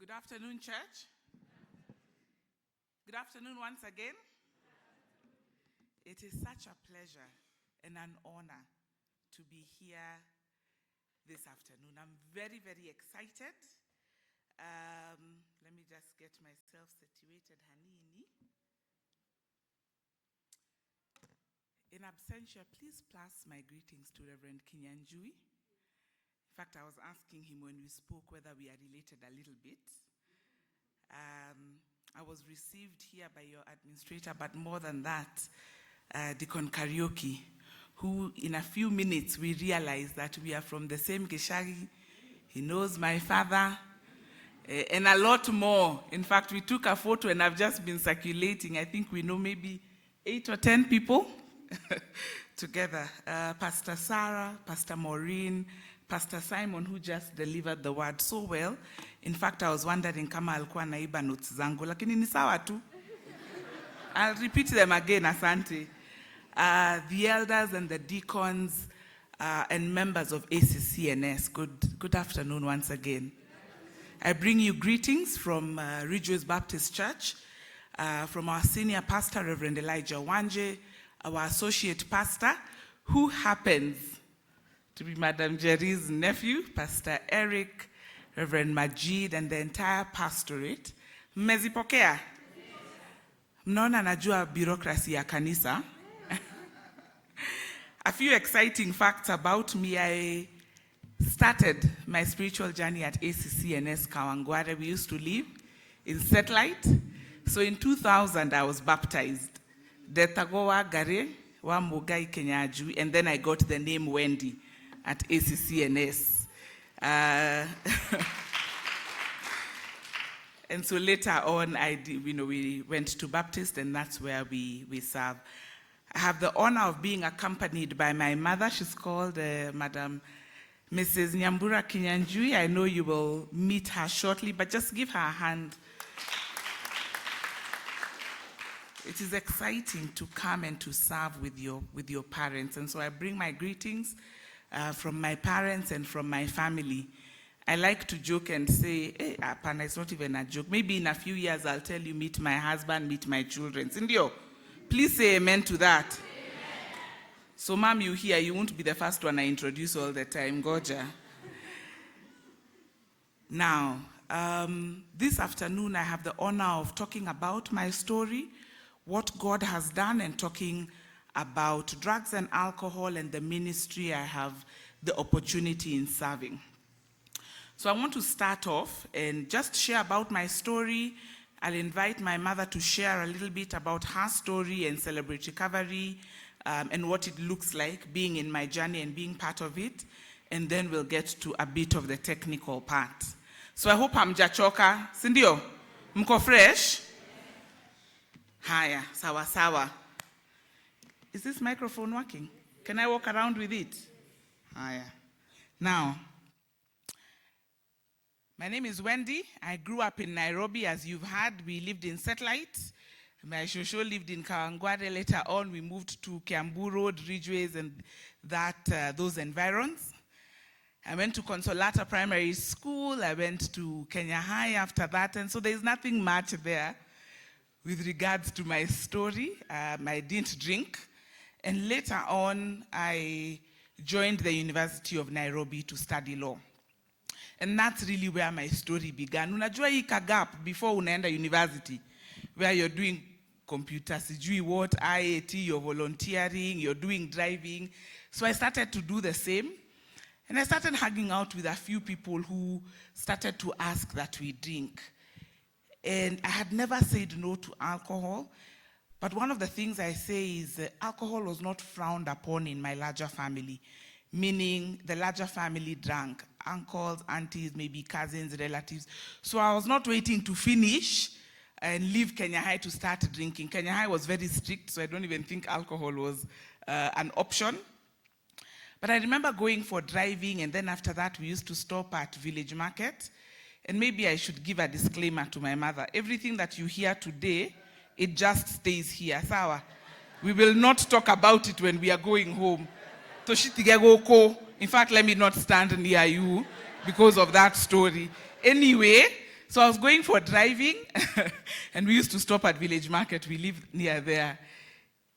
Good afternoon, church. Good afternoon once again. It is such a pleasure and an honor to be here this afternoon. I'm very, very excited. Let me just get myself situated. Hanini. In absentia, please pass my greetings to Reverend Kinyanjui. In fact, I was asking him when we spoke whether we are related a little bit. I was received here by your administrator, but more than that, Deacon Karaoke, who in a few minutes we realized that we are from the same Geshagi. He knows my father, and a lot more. In fact, we took a photo and I've just been circulating. I think we know maybe 8 or 10 people together. Pastor Sarah, Pastor Maureen, Pastor Simon, who just delivered the word so well. In fact, I was wondering kama alikuwa naiba notes zangu, lakini ni sawa tu. I'll repeat them again, asante. The elders and the deacons and members of ACC&S, good afternoon once again. I bring you greetings from Ridgeways Baptist Church, from our senior pastor, Reverend Elijah Wanje, our associate pastor, who happens to be Madam Jerry's nephew, Pastor Eric, Reverend Majid, and the entire pastorate. Mmezipokea? Mnaona najua bureaucracy ya kanisa. A few exciting facts about me. I started my spiritual journey at ACC&S Kawangware. We used to live in Satellite. So in 2000, I was baptized. Detagowa Gare wa Wendy Kinyanjui, and then I got the name Wendy at ACC&S. And so later on, we went to Baptist, and that's where we serve. I have the honor of being accompanied by my mother. She's called Madam Mrs. Nyambura Kinyanjui. I know you will meet her shortly, but just give her a hand. It is exciting to come and to serve with your parents. And so I bring my greetings from my parents and from my family. I like to joke and say, hey, Apana, it's not even a joke. Maybe in a few years I'll tell you, meet my husband, meet my children. Sindio, please say amen to that. Amen. So mom, you here, you won't be the first one I introduce all the time. Goja. Now, this afternoon I have the honor of talking about my story, what God has done, and talking about drugs and alcohol and the ministry I have the opportunity in serving. So I want to start off and just share about my story. I'll invite my mother to share a little bit about her story and celebrate recovery and what it looks like being in my journey and being part of it. And then we'll get to a bit of the technical part. So I hope hamjachoka. Sindio, mko fresh? Haya, sawa sawa. Is this microphone working? Can I walk around with it? Haya. Now, my name is Wendy. I grew up in Nairobi, as you've heard. We lived in Satellite. My shosho lived in Kawangware. Later on, we moved to Kiambu Road, Ridgeways, and those environs. I went to Consolata Primary School. I went to Kenya High after that. And so there's nothing much there with regards to my story. I didn't drink. And later on, I joined the University of Nairobi to study law. And that's really where my story began. Unajua hii kagap before unaenda university, where you're doing computer, sijui what, IAT, you're volunteering, you're doing driving. So I started to do the same. And I started hanging out with a few people who started to ask that we drink. And I had never said no to alcohol. But one of the things I say is alcohol was not frowned upon in my larger family, meaning the larger family drank. Uncles, aunties, maybe cousins, relatives. So I was not waiting to finish and leave Kenya High to start drinking. Kenya High was very strict, so I don't even think alcohol was an option. But I remember going for driving, and then after that we used to stop at Village Market. And maybe I should give a disclaimer to my mother. Everything that you hear today, it just stays here. Sawa? We will not talk about it when we are going home. In fact, let me not stand near you because of that story. Anyway, So I was going for driving, and we used to stop at Village Market. We lived near there.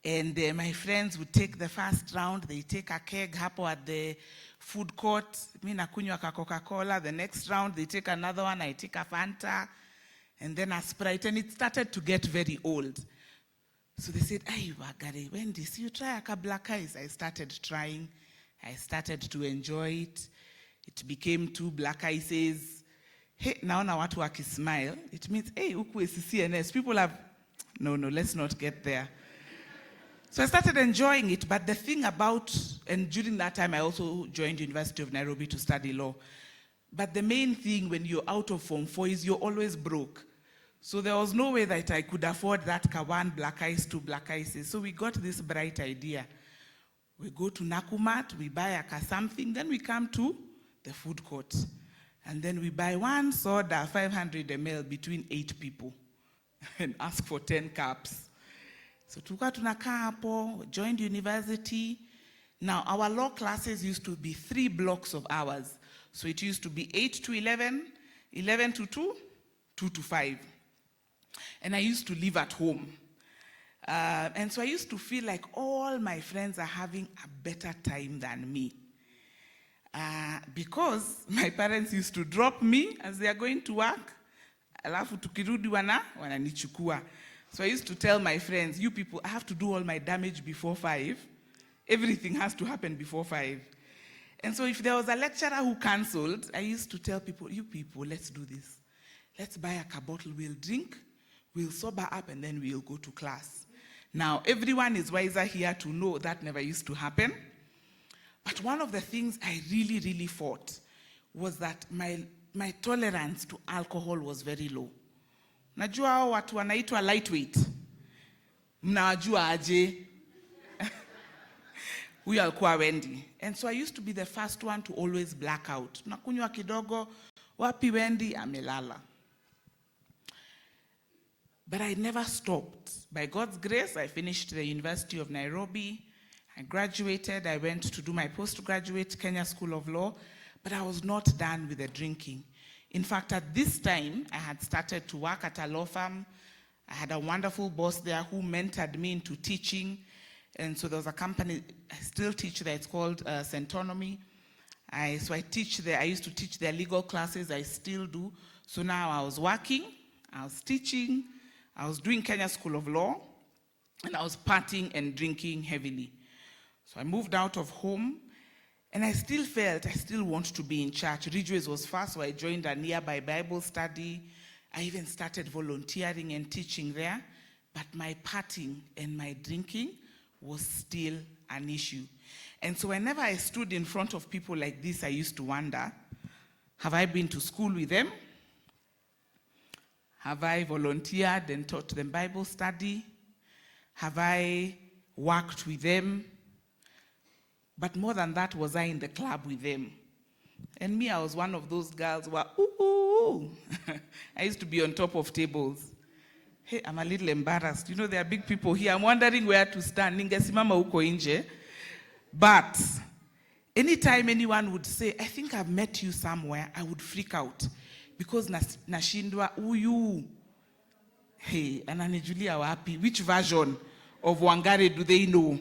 And my friends would take the first round. They take a keg hapo at the food court. Mi nakunywa ka Coca-Cola. The next round, they take another one. I take a Fanta. And then a Sprite. And it started to get very old. So they said, "Ay, wagare, Wendy, so you try a black eyes." I started trying. I started to enjoy it. It became 2 black ices. Hey, naona watu wakismile. It means, hey, huku ACC&S, people have... No, let's not get there. So I started enjoying it, but the thing about... And during that time, I also joined University of Nairobi to study law. But the main thing when you're out of Form 4 is you're always broke. So there was no way that I could afford that 1 black ice, 2 black ices. So we got this bright idea. We go to Nakumat, we buy a something, then we come to the food court. And then we buy 1 soda, 500 ml between 8 people and ask for 10 cups. So tuka tunakaa hapo, joined university. Now our law classes used to be 3 blocks of hours. So it used to be 8 to 11, 11 to 2, 2 to 5. And I used to live at home. And so I used to feel like all my friends are having a better time than me. Because my parents used to drop me as they are going to work. Alafu tukirudi wananichukua. So I used to tell my friends, you people, I have to do all my damage before 5. Everything has to happen before 5. And so if there was a lecturer who cancelled, I used to tell people, you people, let's do this. Let's buy a bottle, we'll drink, we'll sober up, and then we'll go to class. Now, everyone is wiser here to know that never used to happen. But one of the things I really, really fought was that my tolerance to alcohol was very low. Najua hao watu wanaitwa lightweight. Mnawajua aje? Huyu alikuwa Wendy. And so I used to be the first one to always black out. Nakunywa kidogo, wapi Wendy? Amelala. But I never stopped. By God's grace, I finished the University of Nairobi. I graduated. I went to do my postgraduate Kenya School of Law, but I was not done with the drinking. In fact, at this time, I had started to work at a law firm. I had a wonderful boss there who mentored me into teaching. And so there was a company, I still teach there, it's called Centonomy. So I teach there, I used to teach their legal classes, I still do. So now I was working, I was teaching, I was doing Kenya School of Law, and I was partying and drinking heavily. So I moved out of home, and I still felt I still want to be in church. Ridgeways was first, so I joined a nearby Bible study. I even started volunteering and teaching there, but my partying and my drinking was still an issue. And so whenever I stood in front of people like this, I used to wonder, have I been to school with them? Have I volunteered and taught them Bible study? Have I worked with them? But more than that, was I in the club with them? And me, I was one of those girls who were, ooh. I used to be on top of tables. Hey, I'm a little embarrassed. You know, there are big people here. I'm wondering where to stand. Ningesimama huko nje. But anytime anyone would say, I think I've met you somewhere, I would freak out. Because nashindwa, uyu. Hey, ananijulia wapi? Which version of Wangare do they know?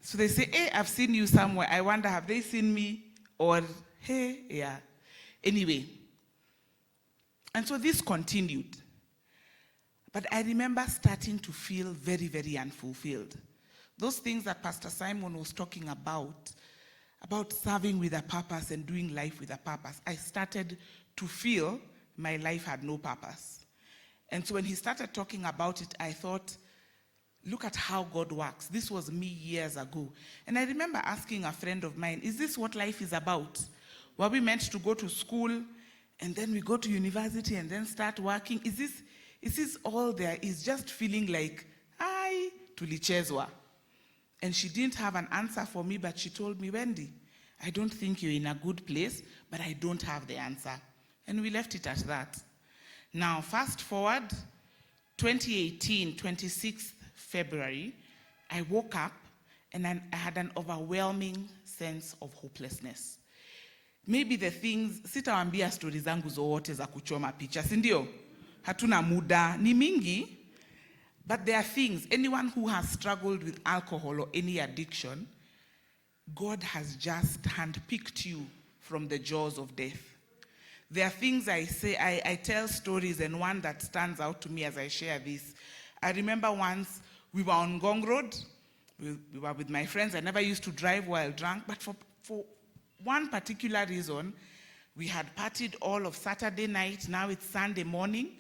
So they say, hey, I've seen you somewhere. I wonder, have they seen me? Or, hey, yeah. Anyway. And so this continued. But I remember starting to feel very, very unfulfilled. Those things that Pastor Simon was talking about serving with a purpose and doing life with a purpose, I started to feel my life had no purpose. And so when he started talking about it, I thought, look at how God works. This was me years ago. And I remember asking a friend of mine, is this what life is about? Were we meant to go to school, and then we go to university, and then start working? Is this all there is? Just feeling like, ai, tulichezwa. And she didn't have an answer for me, but she told me, Wendy, I don't think you're in a good place, but I don't have the answer. And we left it at that. Now, fast forward, 2018, 26th February, I woke up and I had an overwhelming sense of hopelessness. maybe the things, sitawaambia stori zangu zote za kuchoma picha, si ndio? Hatuna muda, ni mingi. But there are things, anyone who has struggled with alcohol or any addiction, God has just handpicked you from the jaws of death. There are things I say, I tell stories, and one that stands out to me as I share this. I remember once we were on Gong Road. We were with my friends. I never used to drive while drunk, but for one particular reason, we had partied all of Saturday night. Now it's Sunday morning.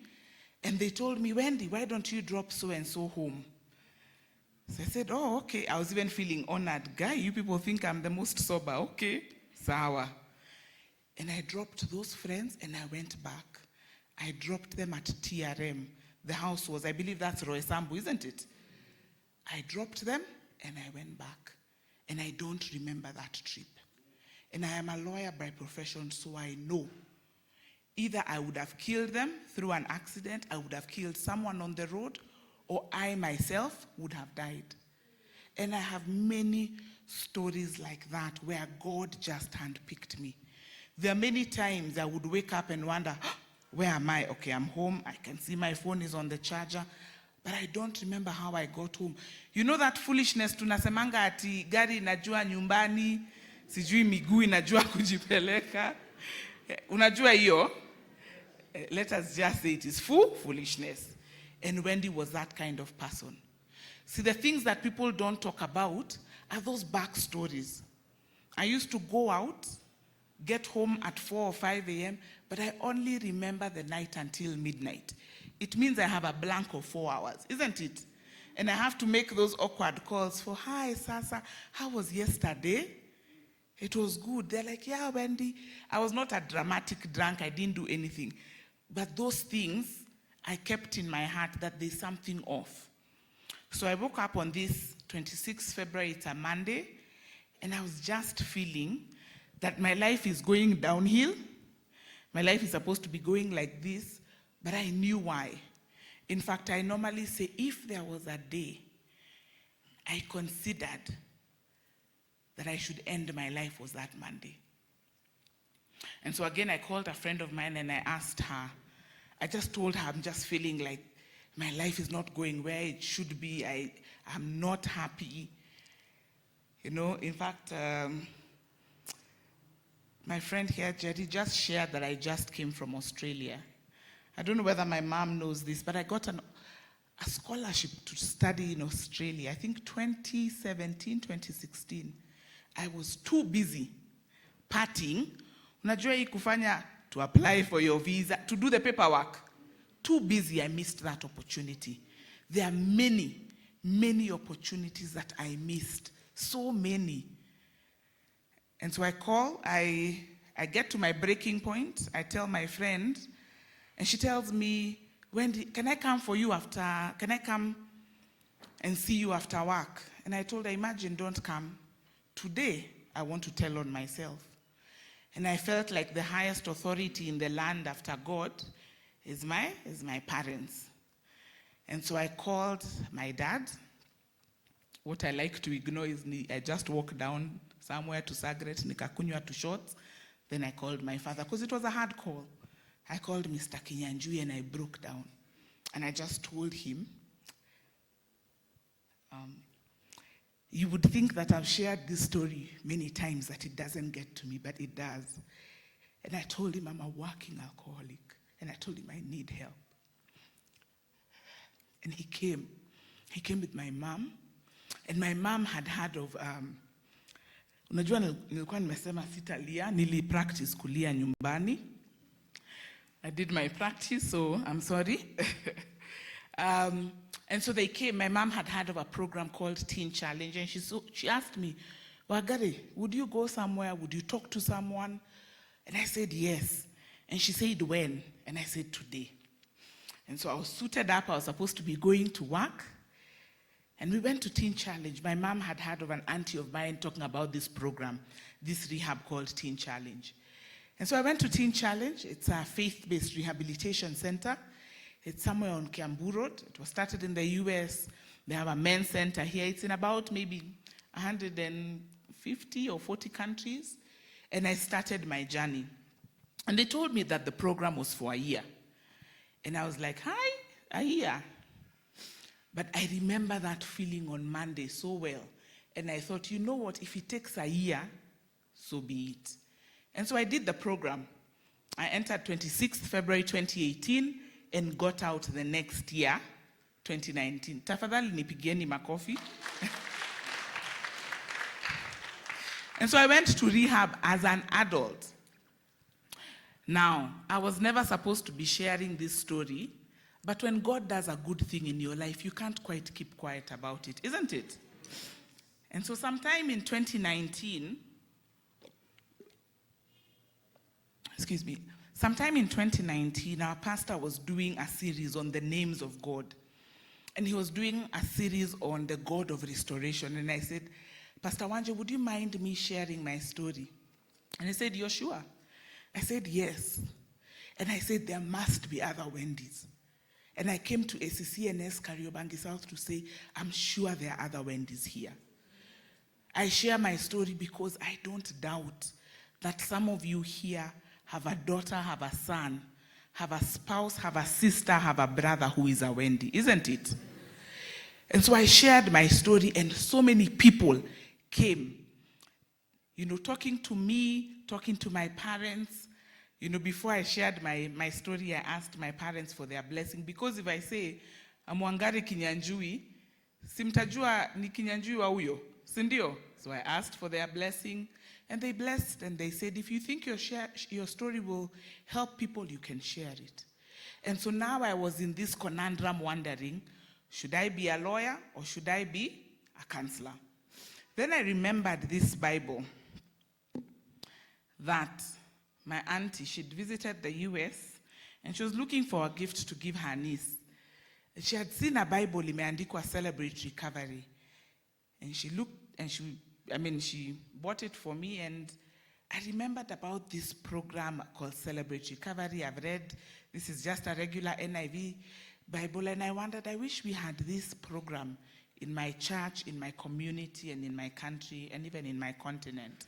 And they told me, Wendy, why don't you drop so-and-so home? So I said, oh, okay. I was even feeling honored. Guy, you people think I'm the most sober. Okay, sawa. And I dropped those friends and I went back. I dropped them at TRM. The house was, I believe that's Roy Sambu, isn't it? I dropped them and I went back. And I don't remember that trip. And I am a lawyer by profession, so I know. Either I would have killed them through an accident, I would have killed someone on the road, or I myself would have died. And I have many stories like that where God just handpicked me. There are many times I would wake up and wonder, where am I? Okay, I'm home. I can see my phone is on the charger. But I don't remember how I got home. You know that foolishness, tunasemanga ati gari inajua nyumbani, sijui miguu inajua kujipeleka. Unajua hiyo? Let us just say it is foolishness. And Wendy was that kind of person. See, the things that people don't talk about are those back stories. I used to go out, get home at 4 or 5 a.m., but I only remember the night until midnight. It means I have a blank of 4 hours, isn't it? And I have to make those awkward calls for, hi, Sasa, how was yesterday? It was good. They're like, yeah, Wendy. I was not a dramatic drunk. I didn't do anything. But those things, I kept in my heart that there's something off. So I woke up on this 26th February, it's a Monday, and I was just feeling that my life is going downhill. My life is supposed to be going like this, but I knew why. In fact, I normally say, if there was a day I considered that I should end my life, was that Monday. And so again, I called a friend of mine and I asked her, I just told her, I'm just feeling like my life is not going where it should be. I'm not happy. You know, in fact, my friend here, Jerry, just shared that I just came from Australia. I don't know whether my mom knows this, but I got a scholarship to study in Australia. I think 2017, 2016. I was too busy partying. Unajua hii kufanya, to apply for your visa, to do the paperwork. Too busy, I missed that opportunity. There are many, many opportunities that I missed. So many. And so I call, I get to my breaking point, I tell my friend, and she tells me, Wendy, can I come and see you after work? And I told her, imagine, don't come. Today, I want to tell on myself. And I felt like the highest authority in the land after God is my parents. And so I called my dad. What I like to ignore is I just walked down somewhere to Sagret, nikakunywa to shots. Then I called my father, because it was a hard call. I called Mr. Kinyanjui and I broke down. And I just told him, you would think that I've shared this story many times, that it doesn't get to me, but it does. And I told him I'm a working alcoholic. And I told him I need help. And he came. He came with my mom. And my mom had heard of, unajua nilikuwa nimesema sitalia, nili practice kulia nyumbani. I did my practice, so I'm sorry. And so they came. My mom had heard of a program called Teen Challenge, and she asked me, Wagari, would you go somewhere? Would you talk to someone? And I said, yes. And she said, when? And I said, today. And so I was suited up. I was supposed to be going to work. And we went to Teen Challenge. My mom had heard of an auntie of mine talking about this program, this rehab called Teen Challenge. And so I went to Teen Challenge. It's a faith-based rehabilitation center. It's somewhere on Kiambu Road. It was started in the US. They have a men's center here. It's in about maybe 150 or 40 countries. And I started my journey. And they told me that the program was for a year. And I was like, hi, a year. But I remember that feeling on Monday so well. And I thought, you know what, if it takes a year, so be it. And so I did the program. I entered 26th February 2018 and got out the next year, 2019. Tafadhali nipigieni makofi. And so I went to rehab as an adult. Now, I was never supposed to be sharing this story, but when God does a good thing in your life, you can't quite keep quiet about it, isn't it? And so sometime in 2019, sometime in 2019, our pastor was doing a series on the names of God. And he was doing a series on the God of restoration. And I said, Pastor Wanje, would you mind me sharing my story? And he said, you're sure? I said, yes. And I said, there must be other Wendys. And I came to ACC&S Kariobangi South to say, I'm sure there are other Wendys here. I share my story because I don't doubt that some of you here have a daughter, have a son, have a spouse, have a sister, have a brother who is a Wendy, isn't it? And so I shared my story, and so many people came, talking to me, talking to my parents. Before I shared my story, I asked my parents for their blessing, because if I say, I'm Wendy Kinyanjui, simtajua ni Kinyanjui wa huyo, sindio? So I asked for their blessing, and they blessed, and they said, if you think your story will help people, you can share it. And so now I was in this conundrum wondering, should I be a lawyer or should I be a counselor? Then I remembered this Bible that my auntie, she'd visited the US, and she was looking for a gift to give her niece. She had seen a Bible imeandikwa Celebrate Recovery. And she looked, and she bought it for me, and I remembered about this program called Celebrate Recovery. I've read, this is just a regular NIV Bible, and I wondered, I wish we had this program in my church, in my community, and in my country, and even in my continent.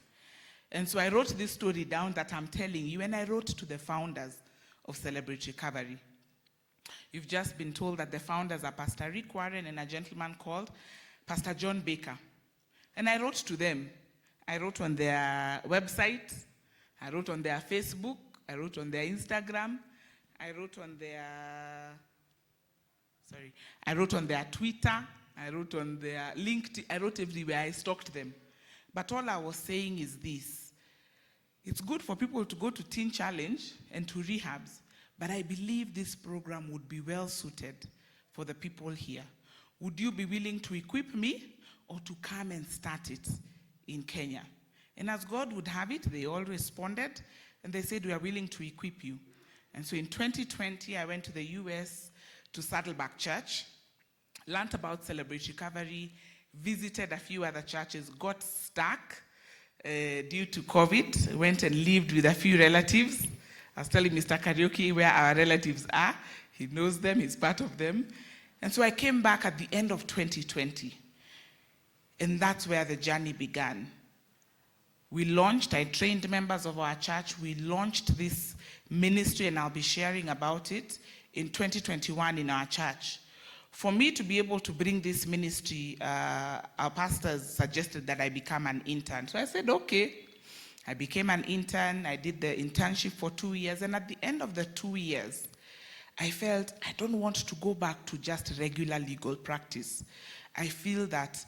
And so I wrote this story down that I'm telling you, and I wrote to the founders of Celebrate Recovery. You've just been told that the founders are Pastor Rick Warren and a gentleman called Pastor John Baker. And I wrote to them. I wrote on their website, I wrote on their Facebook, I wrote on their Instagram, I wrote on their Twitter, I wrote on their LinkedIn, I wrote everywhere, I stalked them. But all I was saying is this. It's good for people to go to Teen Challenge and to rehabs, but I believe this program would be well suited for the people here. Would you be willing to equip me or to come and start it in Kenya? And as God would have it, they all responded, and they said, we are willing to equip you. And so in 2020, I went to the US to Saddleback Church, learned about Celebrate Recovery, visited a few other churches, got stuck due to COVID, went and lived with a few relatives. I was telling Mr. Karaoke where our relatives are. He knows them, he's part of them. And so I came back at the end of 2020. And that's where the journey began. I trained members of our church. We launched this ministry, and I'll be sharing about it in 2021 in our church. For me to be able to bring this ministry, our pastors suggested that I become an intern. So I said, okay. I became an intern. I did the internship for 2 years. And at the end of the 2 years, I felt I don't want to go back to just regular legal practice. I feel that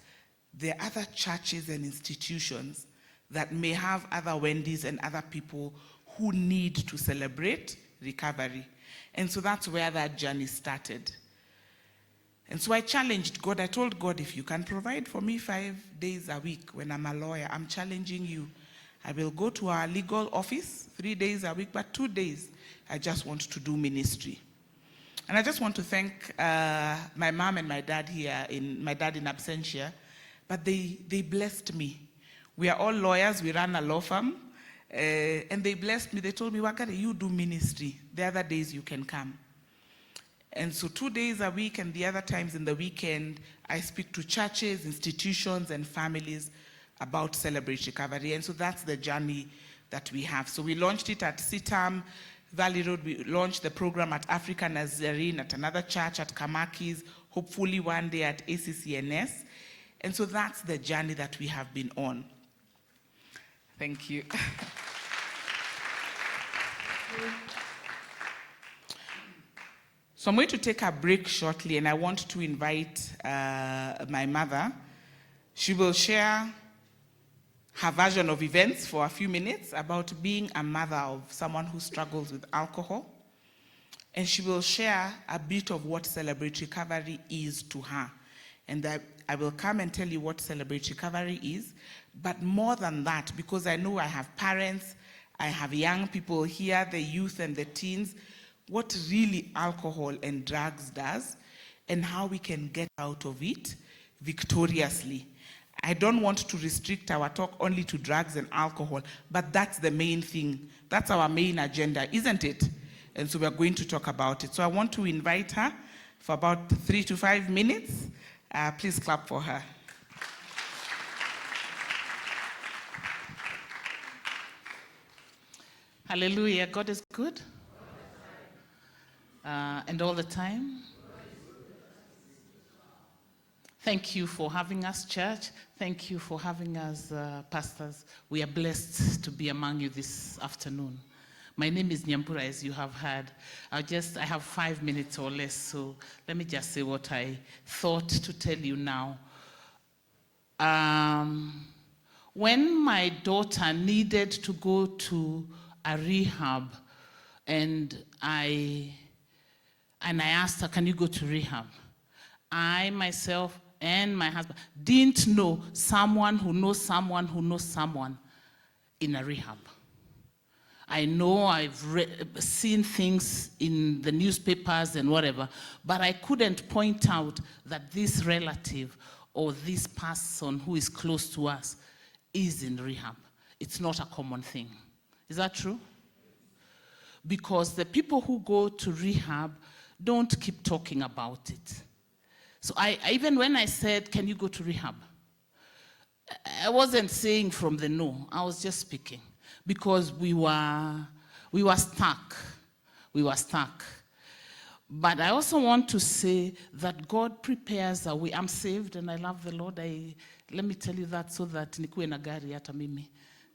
there are other churches and institutions that may have other Wendys and other people who need to celebrate recovery. And so that's where that journey started. And so I challenged God. I told God, if you can provide for me 5 days a week when I'm a lawyer, I'm challenging you. I will go to our legal office 3 days a week, but 2 days, I just want to do ministry. And I just want to thank my mom and my dad here, my dad in absentia, but they blessed me. We are all lawyers. We run a law firm. And they blessed me. They told me, Wakare, you do ministry. The other days you can come. And so 2 days a week and the other times in the weekend, I speak to churches, institutions, and families about Celebrate Recovery. And so that's the journey that we have. So we launched it at Sitam Valley Road. We launched the program at Africa Nazarene, at another church at Kamaki's, hopefully one day at ACC&S. And so that's the journey that we have been on. Thank you. So I'm going to take a break shortly, and I want to invite my mother. She will share her version of events for a few minutes about being a mother of someone who struggles with alcohol. And she will share a bit of what Celebrate Recovery is to her. And I will come and tell you what Celebrate Recovery is. But more than that, because I know I have parents, I have young people here, the youth and the teens, what really alcohol and drugs does, and how we can get out of it victoriously. I don't want to restrict our talk only to drugs and alcohol, but that's the main thing. That's our main agenda, isn't it? And so we're going to talk about it. So I want to invite her for about 3 to 5 minutes. Please clap for her. Hallelujah. God is good. And all the time. Thank you for having us, church. Thank you for having us, pastors. We are blessed to be among you this afternoon. My name is Nyambura, as you have heard. I have 5 minutes or less, so let me just say what I thought to tell you now. When my daughter needed to go to a rehab, and I asked her, can you go to rehab? I myself and my husband didn't know someone who knows someone who knows someone in a rehab. I know I've seen things in the newspapers and whatever, but I couldn't point out that this relative or this person who is close to us is in rehab. It's not a common thing. Is that true? Because the people who go to rehab don't keep talking about it. So even when I said, can you go to rehab? I wasn't saying from the no, I was just speaking. Because we were stuck. We were stuck. But I also want to say that God prepares a way. I'm saved and I love the Lord. Let me tell you that so that nikuwe na gari hata mimi.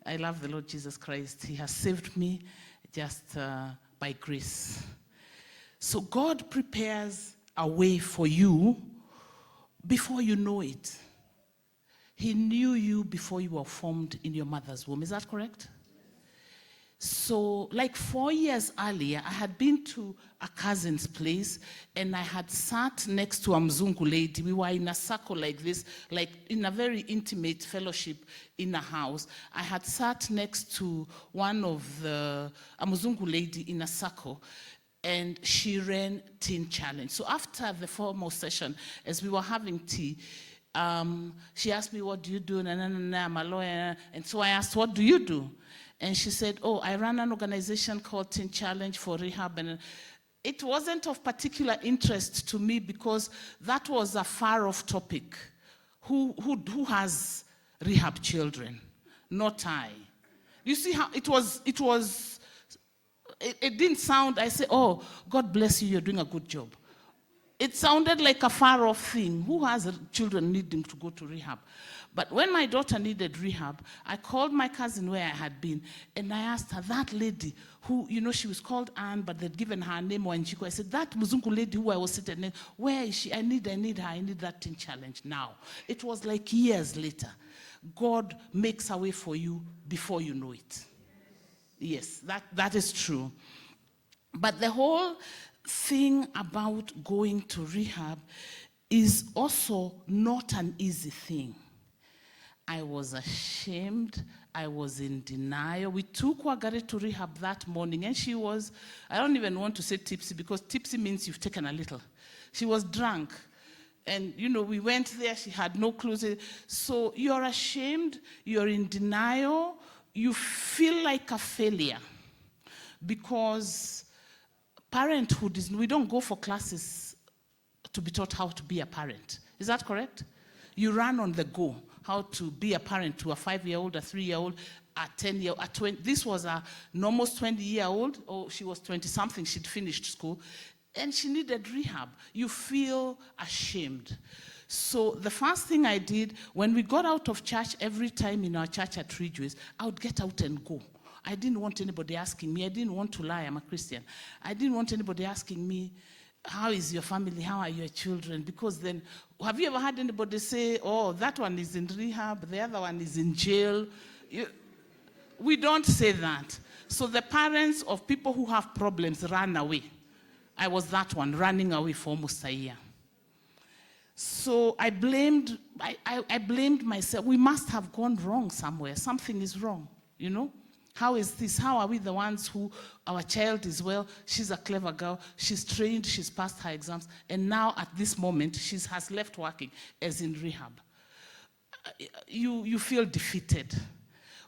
I love the Lord Jesus Christ. He has saved me just by grace. So God prepares a way for you before you know it. He knew you before you were formed in your mother's womb. Is that correct? So, like 4 years earlier, I had been to a cousin's place, and I had sat next to a Mzungu lady. We were in a circle like this, like in a very intimate fellowship in a house. I had sat next to a Mzungu lady in a circle, and she ran Teen Challenge. So after the formal session, as we were having tea, she asked me, what do you do? I'm a lawyer. And so I asked, what do you do? And she said, I run an organization called Teen Challenge for Rehab. And it wasn't of particular interest to me because that was a far-off topic. Who has rehab children? Not I. You see how it didn't sound, I said, God bless you, you're doing a good job. It sounded like a far-off thing. Who has children needing to go to rehab? But when my daughter needed rehab, I called my cousin where I had been, and I asked her, that lady who, she was called Anne, but they'd given her a name, Wanjiku. I said, that Mzungu lady who I was sitting, where is she? I need her. I need that Teen Challenge now. It was like years later. God makes a way for you before you know it. Yes, that is true. But the whole thing about going to rehab is also not an easy thing. I was ashamed. I was in denial. We took Wagare to rehab that morning, and she was, I don't even want to say tipsy, because tipsy means you've taken a little. She was drunk. And, we went there. She had no clues. So you're ashamed. You're in denial. You feel like a failure. Because parenthood is, we don't go for classes to be taught how to be a parent. Is that correct? You run on the go. how to be a parent to a 5-year-old, a 3-year-old, a 10-year-old, a 20. This was an almost 20-year-old, or she was 20-something, she'd finished school, and she needed rehab. You feel ashamed. So the first thing I did, when we got out of church, every time in our church at Ridgeways, I would get out and go. I didn't want anybody asking me. I didn't want to lie. I'm a Christian. I didn't want anybody asking me, how is your family? How are your children? Because then, have you ever had anybody say, oh, that one is in rehab, the other one is in jail? We don't say that. So the parents of people who have problems run away. I was that one, running away for almost a year. So I blamed myself. We must have gone wrong somewhere. Something is wrong, you know? How is this? How are we the ones who, our child is well, she's a clever girl, she's trained, she's passed her exams, and now at this moment, she has left working as in rehab. You feel defeated.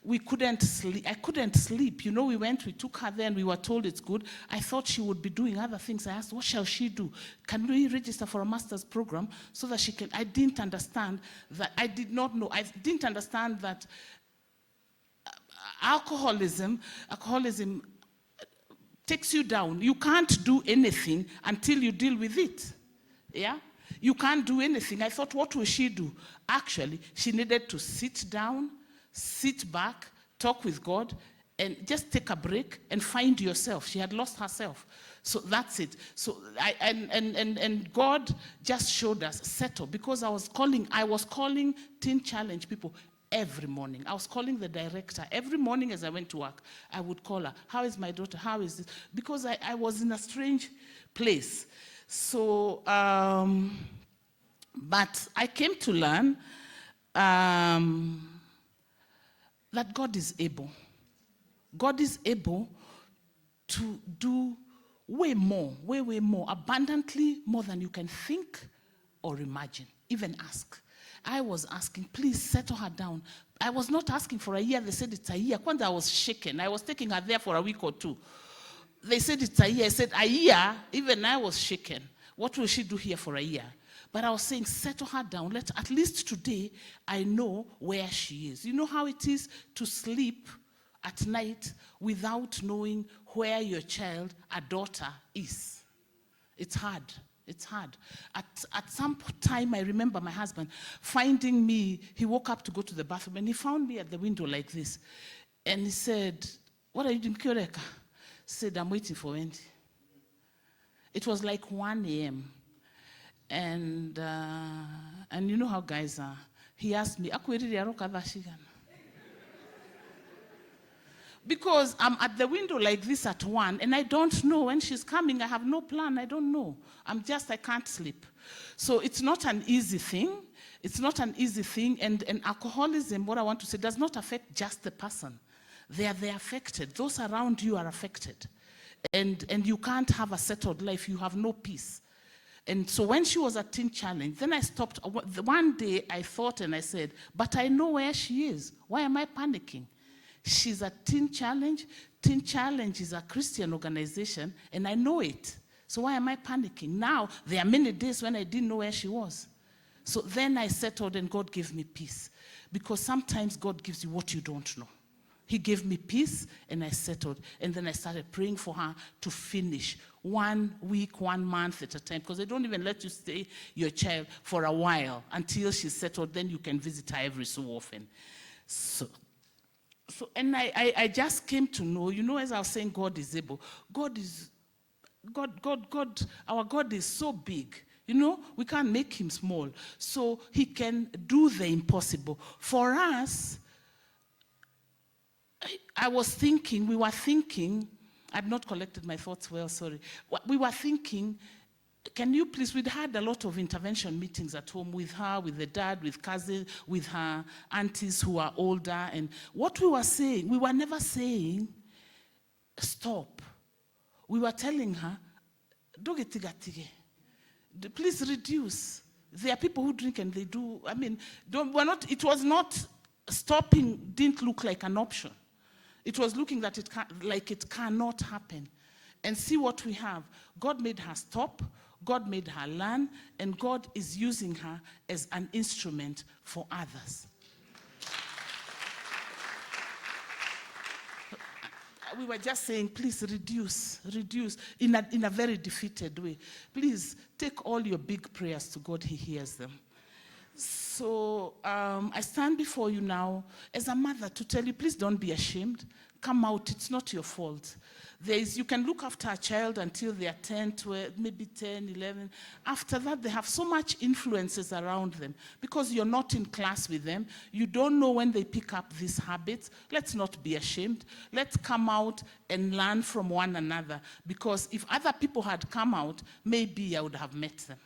We couldn't sleep. I couldn't sleep. You know, we took her there and we were told it's good. I thought she would be doing other things. I asked, what shall she do? Can we register for a master's program so that she can? I didn't understand that. I did not know. I didn't understand that alcoholism takes you down. You can't do anything until you deal with it. Yeah? You can't do anything. I thought, what will she do? Actually, she needed to sit down, sit back, talk with God, and just take a break and find yourself. She had lost herself. So that's it. So and God just showed us, settle, because I was calling Teen Challenge people every morning. I was calling the director. Every morning as I went to work, I would call her. How is my daughter? How is this? Because I was in a strange place. So, but I came to learn that God is able. God is able to do way more, way more, abundantly more than you can think or imagine, even ask. I was asking, please settle her down. I was not asking for a year. They said it's a year. When I was shaken, I was taking her there for a week or two. They said it's a year. I said, a year? Even I was shaken. What will she do here for a year? But I was saying, settle her down. At least today, I know where she is. You know how it is to sleep at night without knowing where your child, a daughter, is. It's hard. It's hard. At some time, I remember my husband finding me. He woke up to go to the bathroom, and he found me at the window like this. And he said, what are you doing, Kioreka? I said, I'm waiting for Wendy. It was like 1 a.m. And you know how guys are. He asked me, because I'm at the window like this at 1, and I don't know when she's coming. I have no plan. I don't know. I can't sleep. So it's not an easy thing. It's not an easy thing. And alcoholism, what I want to say, does not affect just the person. They're affected. Those around you are affected. And you can't have a settled life. You have no peace. And so when she was at Teen Challenge, then I stopped. One day I thought and I said, but I know where she is. Why am I panicking? She's at Teen Challenge. Teen Challenge is a Christian organization, and I know it. So why am I panicking? Now, there are many days when I didn't know where she was. So then I settled, and God gave me peace. Because sometimes God gives you what you don't know. He gave me peace, and I settled. And then I started praying for her to finish 1 week, 1 month at a time. Because they don't even let you stay your child for a while until she's settled. Then you can visit her every so often. So and I just came to know, you know, as I was saying, God is able. Our God is so big. You know, we can't make him small. So he can do the impossible. For us, we were thinking, I've not collected my thoughts well, sorry. We were thinking, can you please, we'd had a lot of intervention meetings at home with her, with the dad, with cousins, with her aunties who are older. And what we were saying, we were never saying, stop. We were telling her, please reduce. There are people who drink and they do, it was not, stopping didn't look like an option. It was looking that it cannot happen. And see what we have. God made her stop. God made her learn. And God is using her as an instrument for others. we were just saying, please reduce in a very defeated way. Please take all your big prayers to God, he hears them. So I stand before you now as a mother to tell you, please don't be ashamed. Come out, it's not your fault. You can look after a child until they are 10, 12, maybe 10, 11. After that, they have so much influences around them because you're not in class with them. You don't know when they pick up these habits. Let's not be ashamed. Let's come out and learn from one another, because if other people had come out, maybe I would have met them.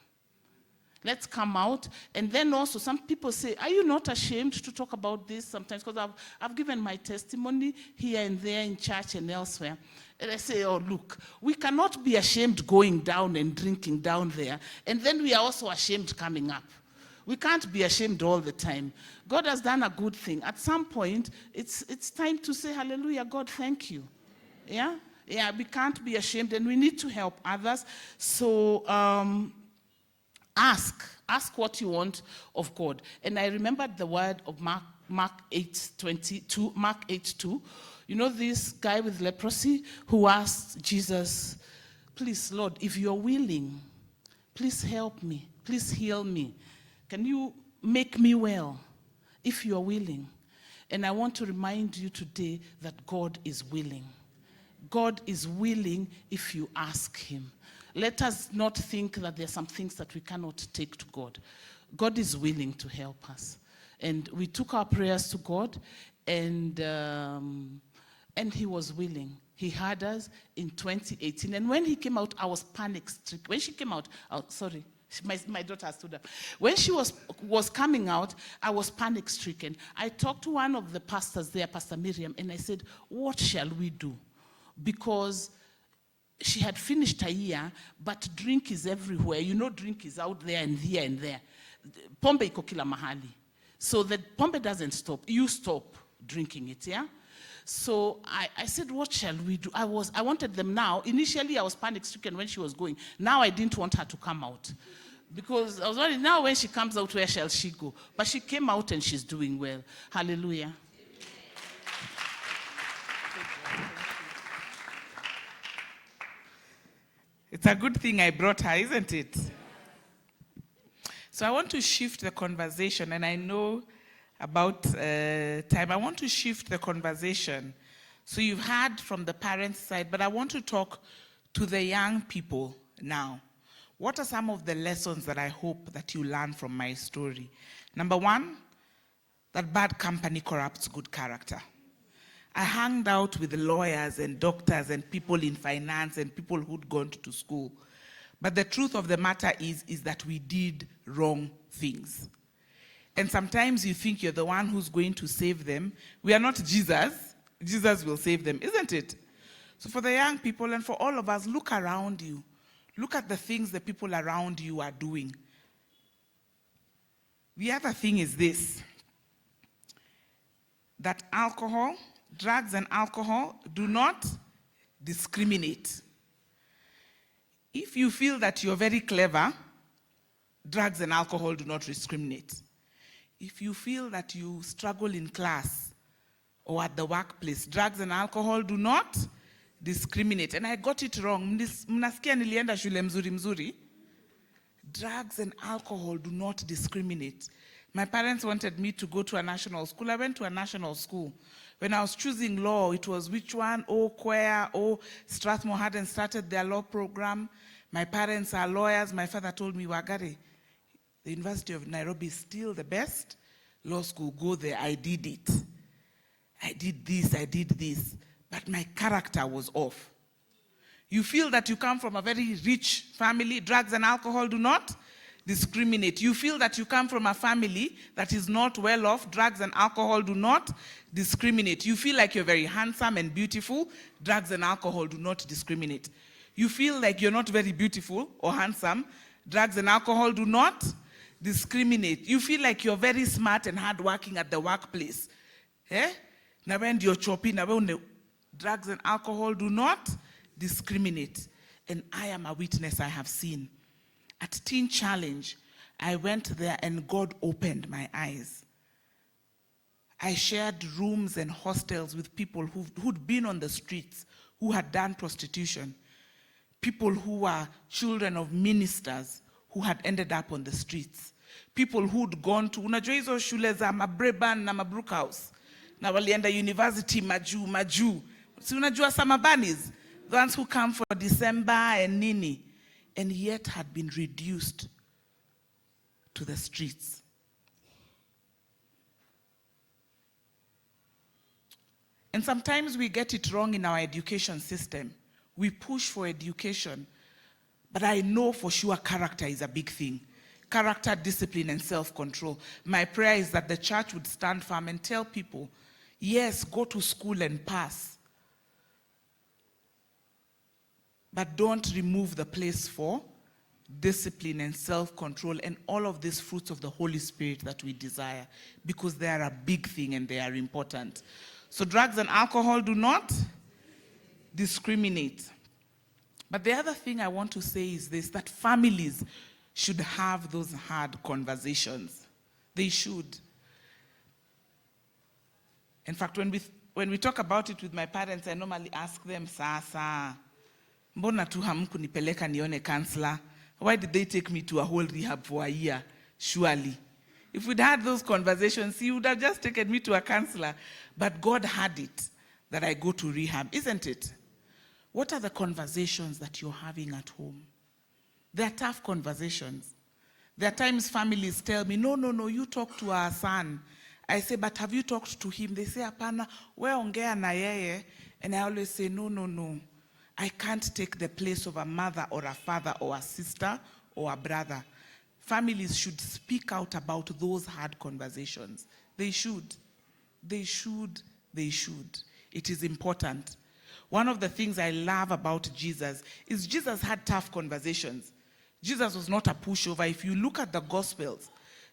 Let's come out. And then also some people say, are you not ashamed to talk about this sometimes? Because I've given my testimony here and there in church and elsewhere. And I say, oh, look, we cannot be ashamed going down and drinking down there. And then we are also ashamed coming up. We can't be ashamed all the time. God has done a good thing. At some point, it's time to say, hallelujah, God, thank you. Yeah? Yeah, we can't be ashamed, and we need to help others. So, Ask what you want of God. And I remembered the word of Mark 8:2. You know this guy with leprosy who asked Jesus, please, Lord, if you're willing, please help me. Please heal me. Can you make me well if you're willing? And I want to remind you today that God is willing. God is willing if you ask him. Let us not think that there are some things that we cannot take to God. God is willing to help us. And we took our prayers to God, and he was willing. He heard us in 2018. And when he came out, I was panic-stricken. When she came out, sorry, my daughter stood up. When she was coming out, I was panic-stricken. I talked to one of the pastors there, Pastor Miriam, and I said, what shall we do? Because she had finished a year, but drink is everywhere. You know, drink is out there and here and there. Pombe iko kila mahali. So the pombe doesn't stop. You stop drinking it, yeah? So I said, what shall we do? I wanted them now. Initially, I was panic-stricken when she was going. Now I didn't want her to come out. Because I was worried, now when she comes out, where shall she go? But she came out and she's doing well. Hallelujah. It's a good thing I brought her, isn't it? So I want to shift the conversation, and I know about time. I want to shift the conversation. So you've heard from the parents' side, but I want to talk to the young people now. What are some of the lessons that I hope that you learn from my story? Number one, that bad company corrupts good character. I hung out with lawyers and doctors and people in finance and people who'd gone to school. But the truth of the matter is that we did wrong things. And sometimes you think you're the one who's going to save them. We are not Jesus. Jesus will save them, isn't it? So for the young people and for all of us, look around you. Look at the things the people around you are doing. The other thing is this, that drugs and alcohol do not discriminate. If you feel that you're very clever, drugs and alcohol do not discriminate. If you feel that you struggle in class or at the workplace, drugs and alcohol do not discriminate. And I got it wrong. Mnasikia nilienda shule mzuri. Drugs and alcohol do not discriminate. My parents wanted me to go to a national school. I went to a national school. When I was choosing law, it was which one? Quare, Strathmore hadn't started their law program. My parents are lawyers. My father told me, Wagari, the University of Nairobi is still the best law school. Go there. I did it. I did this. But my character was off. You feel that you come from a very rich family. Drugs and alcohol do not discriminate. You feel that you come from a family that is not well off. Drugs and alcohol do not discriminate. You feel like you're very handsome and beautiful. Drugs and alcohol do not discriminate. You feel like you're not very beautiful or handsome. Drugs and alcohol do not discriminate. You feel like you're very smart and hardworking at the workplace. Now when you're chopping, drugs and alcohol do not discriminate. And I am a witness. I have seen. At Teen Challenge, I went there and God opened my eyes. I shared rooms and hostels with people who'd been on the streets, who had done prostitution, people who were children of ministers who had ended up on the streets, people who'd gone to, unajua hizo shule za Mabreban na Mabrookhouse, na walienda university majuu. Si unajua Samabanis, the ones who come for December and nini, and yet had been reduced to the streets. And sometimes we get it wrong in our education system. We push for education, but I know for sure character is a big thing. Character, discipline, and self-control. My prayer is that the church would stand firm and tell people, yes, go to school and pass, but don't remove the place for discipline and self-control and all of these fruits of the Holy Spirit that we desire, because they are a big thing and they are important. So drugs and alcohol do not discriminate. But the other thing I want to say is this, that families should have those hard conversations. They should. In fact, when we talk about it with my parents, I normally ask them, sasa, mbona tu hamkunipeleka nione counselor? Why did they take me to a whole rehab for a year? Surely. If we'd had those conversations, he would have just taken me to a counselor. But God had it that I go to rehab, isn't it? What are the conversations that you're having at home? They're tough conversations. There are times families tell me, no, you talk to our son. I say, but have you talked to him? They say, apana, we ongea na yeye. And I always say, no. I can't take the place of a mother or a father or a sister or a brother. Families should speak out about those hard conversations. They should. It is important. One of the things I love about Jesus is Jesus had tough conversations. Jesus was not a pushover. If you look at the Gospels,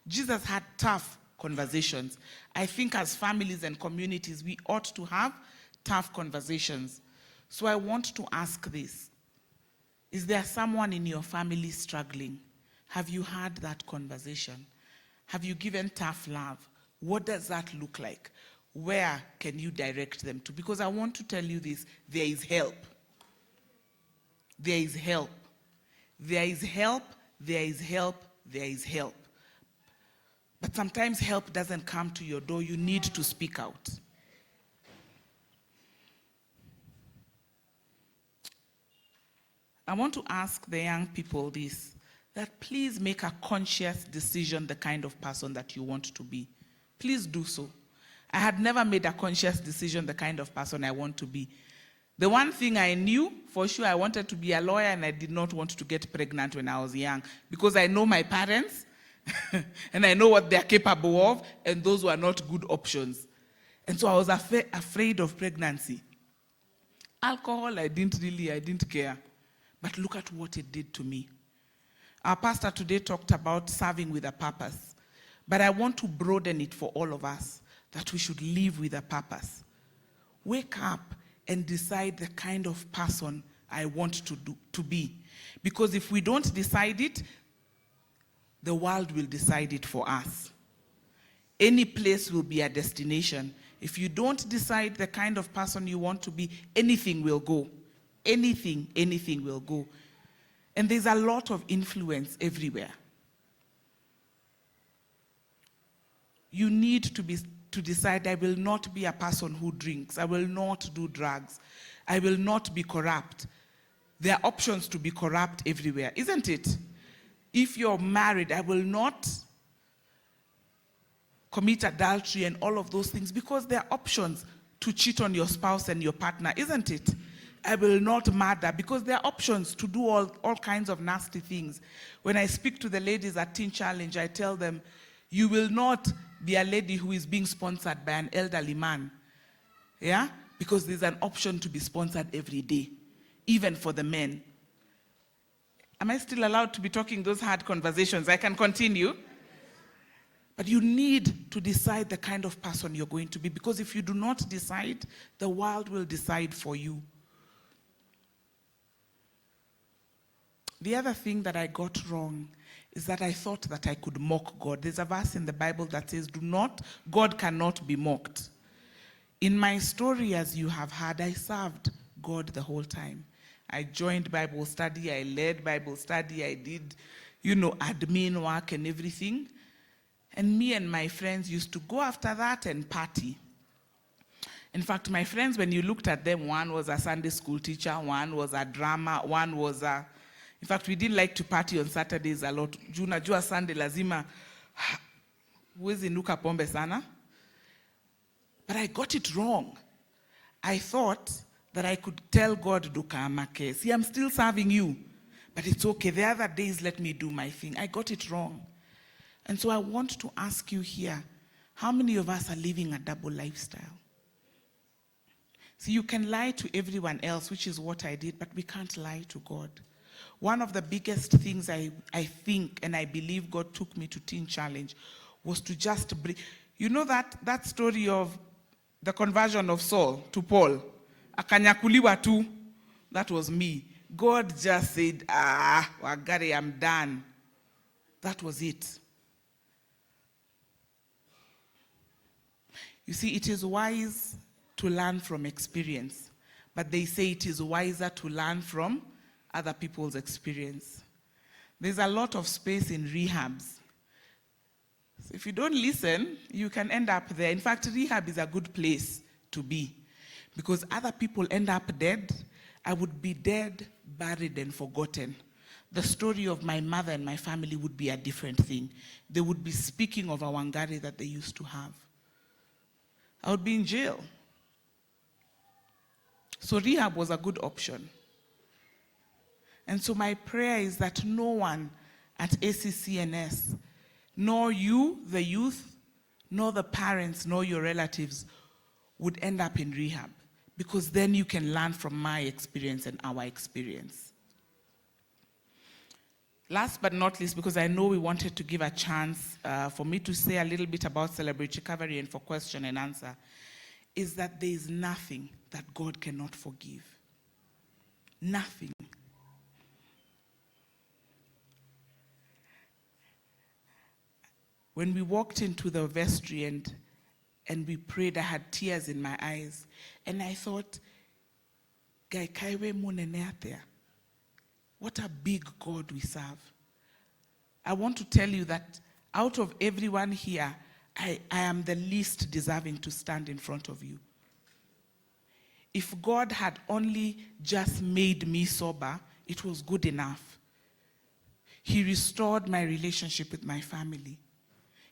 Jesus had tough conversations. I think as families and communities, we ought to have tough conversations. So I want to ask this. Is there someone in your family struggling? Have you had that conversation? Have you given tough love? What does that look like? Where can you direct them to? Because I want to tell you this, there is help. There is help. There is help, there is help, there is help. But sometimes help doesn't come to your door. You need to speak out. I want to ask the young people this, that please make a conscious decision the kind of person that you want to be. Please do so. I had never made a conscious decision the kind of person I want to be. The one thing I knew for sure, I wanted to be a lawyer, and I did not want to get pregnant when I was young, because I know my parents and I know what they're capable of, and those were not good options. And so I was afraid of pregnancy. Alcohol, I didn't care. But look at what it did to me. Our pastor today talked about serving with a purpose. But I want to broaden it for all of us, that we should live with a purpose. Wake up and decide the kind of person I want to be. Because if we don't decide it, the world will decide it for us. Any place will be a destination. If you don't decide the kind of person you want to be, anything will go. Anything will go. And there's a lot of influence everywhere. You need to decide, I will not be a person who drinks. I will not do drugs. I will not be corrupt. There are options to be corrupt everywhere, isn't it? If you're married, I will not commit adultery and all of those things, because there are options to cheat on your spouse and your partner, isn't it? I will not murder, because there are options to do all kinds of nasty things. When I speak to the ladies at Teen Challenge, I tell them, you will not be a lady who is being sponsored by an elderly man. Yeah? Because there's an option to be sponsored every day, even for the men. Am I still allowed to be talking those hard conversations? I can continue. But you need to decide the kind of person you're going to be, because if you do not decide, the world will decide for you. The other thing that I got wrong is that I thought that I could mock God. There's a verse in the Bible that says, God cannot be mocked. In my story, as you have heard, I served God the whole time. I joined Bible study, I led Bible study, I did, admin work and everything. And me and my friends used to go after that and party. In fact, my friends, when you looked at them, one was a Sunday school teacher, one was a drama, one was a... In fact, we didn't like to party on Saturdays a lot. Jua Sunday lazima huwezi nuka pombe sana. But I got it wrong. I thought that I could tell God, Duka amake, see, I'm still serving you, but it's okay. The other days, let me do my thing. I got it wrong. And so I want to ask you here, how many of us are living a double lifestyle? See, you can lie to everyone else, which is what I did, but we can't lie to God. One of the biggest things I think and I believe God took me to Teen Challenge was to just bring, that story of the conversion of Saul to Paul, akanyakuliwa tu, that was me. God just said, Wagari, I'm done. That was it. You see, it is wise to learn from experience, but they say it is wiser to learn from other people's experience. There's a lot of space in rehabs. So if you don't listen, you can end up there. In fact, rehab is a good place to be because other people end up dead. I would be dead, buried, and forgotten. The story of my mother and my family would be a different thing. They would be speaking of a Wangari that they used to have. I would be in jail. So rehab was a good option. And so my prayer is that no one at ACC&S, nor you, the youth, nor the parents, nor your relatives would end up in rehab, because then you can learn from my experience and our experience. Last but not least, because I know we wanted to give a chance for me to say a little bit about Celebrate Recovery and for question and answer, is that there is nothing that God cannot forgive. Nothing. When we walked into the vestry and we prayed, I had tears in my eyes. And I thought, Gai kaiwe muneneatea. What a big God we serve. I want to tell you that out of everyone here, I am the least deserving to stand in front of you. If God had only just made me sober, it was good enough. He restored my relationship with my family.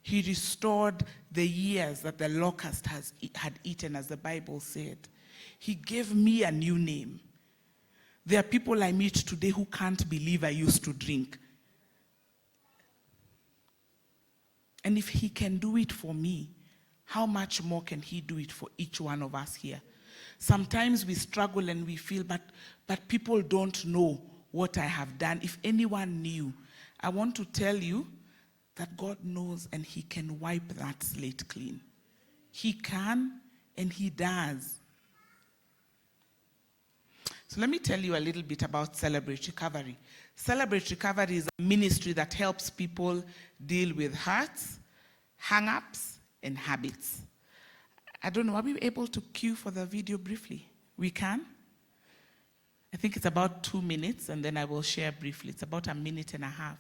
He restored the years that the locust had eaten, as the Bible said. He gave me a new name. There are people I meet today who can't believe I used to drink. And if he can do it for me, how much more can he do it for each one of us here? Sometimes we struggle and we feel, but people don't know what I have done. If anyone knew, I want to tell you that God knows and he can wipe that slate clean. He can and he does. So let me tell you a little bit about Celebrate Recovery. Celebrate Recovery is a ministry that helps people deal with hurts, hangups, and habits. I don't know, are we able to cue for the video briefly? We can? I think it's about 2 minutes, and then I will share briefly. It's about a minute and a half.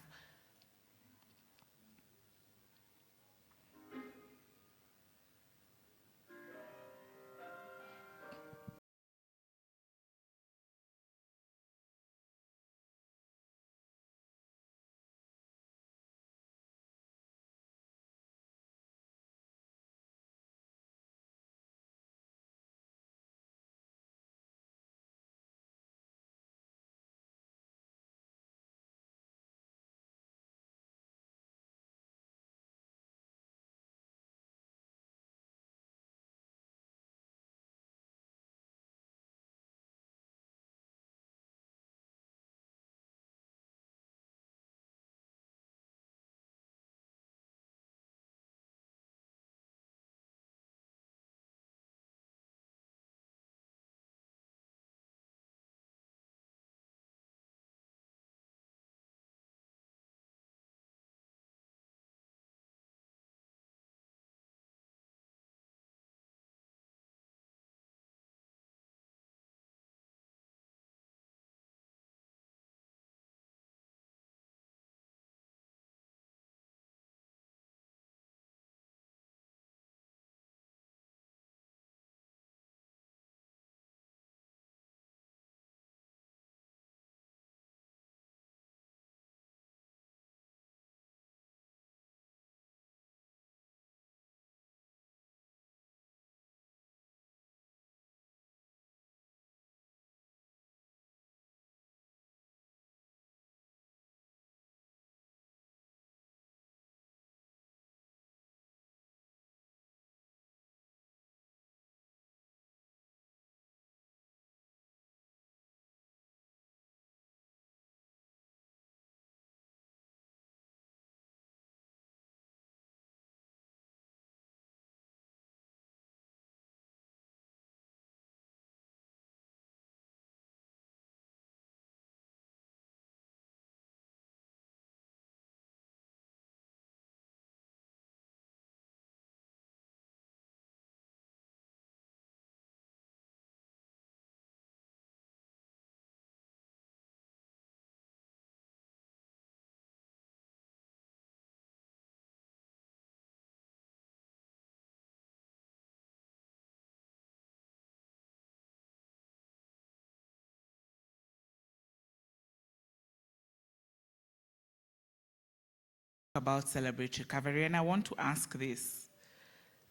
About Celebrate Recovery, and I want to ask this.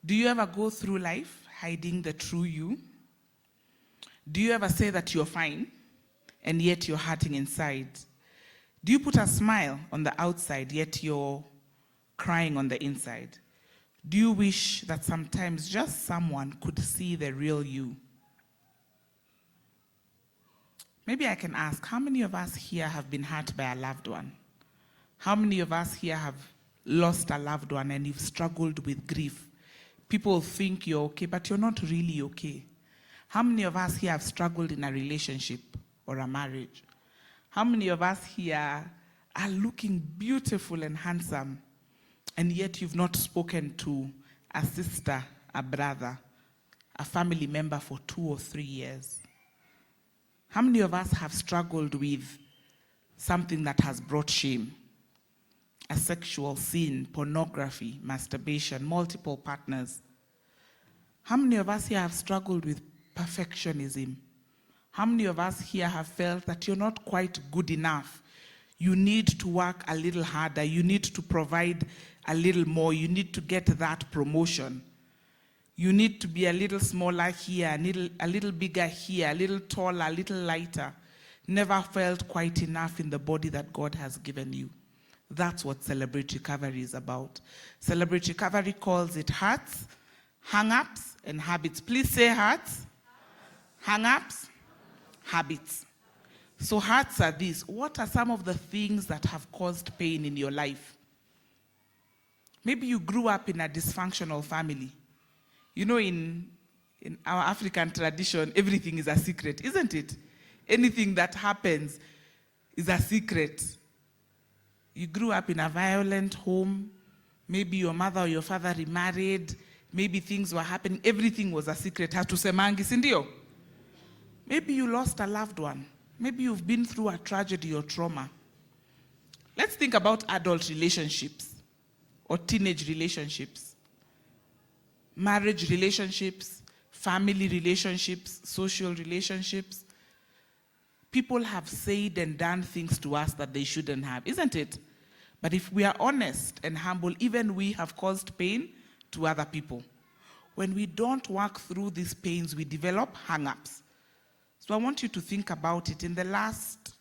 Do you ever go through life hiding the true you? Do you ever say that you're fine, and yet you're hurting inside? Do you put a smile on the outside, yet you're crying on the inside? Do you wish that sometimes just someone could see the real you? Maybe I can ask, how many of us here have been hurt by a loved one? How many of us here have lost a loved one and you've struggled with grief? People think you're okay, but you're not really okay. How many of us here have struggled in a relationship or a marriage? How many of us here are looking beautiful and handsome, and yet you've not spoken to a sister, a brother, a family member for 2 or 3 years? How many of us have struggled with something that has brought shame? A sexual sin, pornography, masturbation, multiple partners. How many of us here have struggled with perfectionism? How many of us here have felt that you're not quite good enough? You need to work a little harder. You need to provide a little more. You need to get that promotion. You need to be a little smaller here, a little bigger here, a little taller, a little lighter. Never felt quite enough in the body that God has given you. That's what Celebrate Recovery is about. Celebrate Recovery calls it hurts, hangups, and habits. Please say hurts, hangups, habits. So hurts are these. What are some of the things that have caused pain in your life? Maybe you grew up in a dysfunctional family. You know, in our African tradition, everything is a secret, isn't it? Anything that happens is a secret. You grew up in a violent home. Maybe your mother or your father remarried. Maybe things were happening. Everything was a secret. Hatusemangi, sindio? Maybe you lost a loved one. Maybe you've been through a tragedy or trauma. Let's think about adult relationships or teenage relationships. Marriage relationships, family relationships, social relationships. People have said and done things to us that they shouldn't have, isn't it? But if we are honest and humble, even we have caused pain to other people. When we don't work through these pains, we develop hang-ups. So I want you to think about it in the last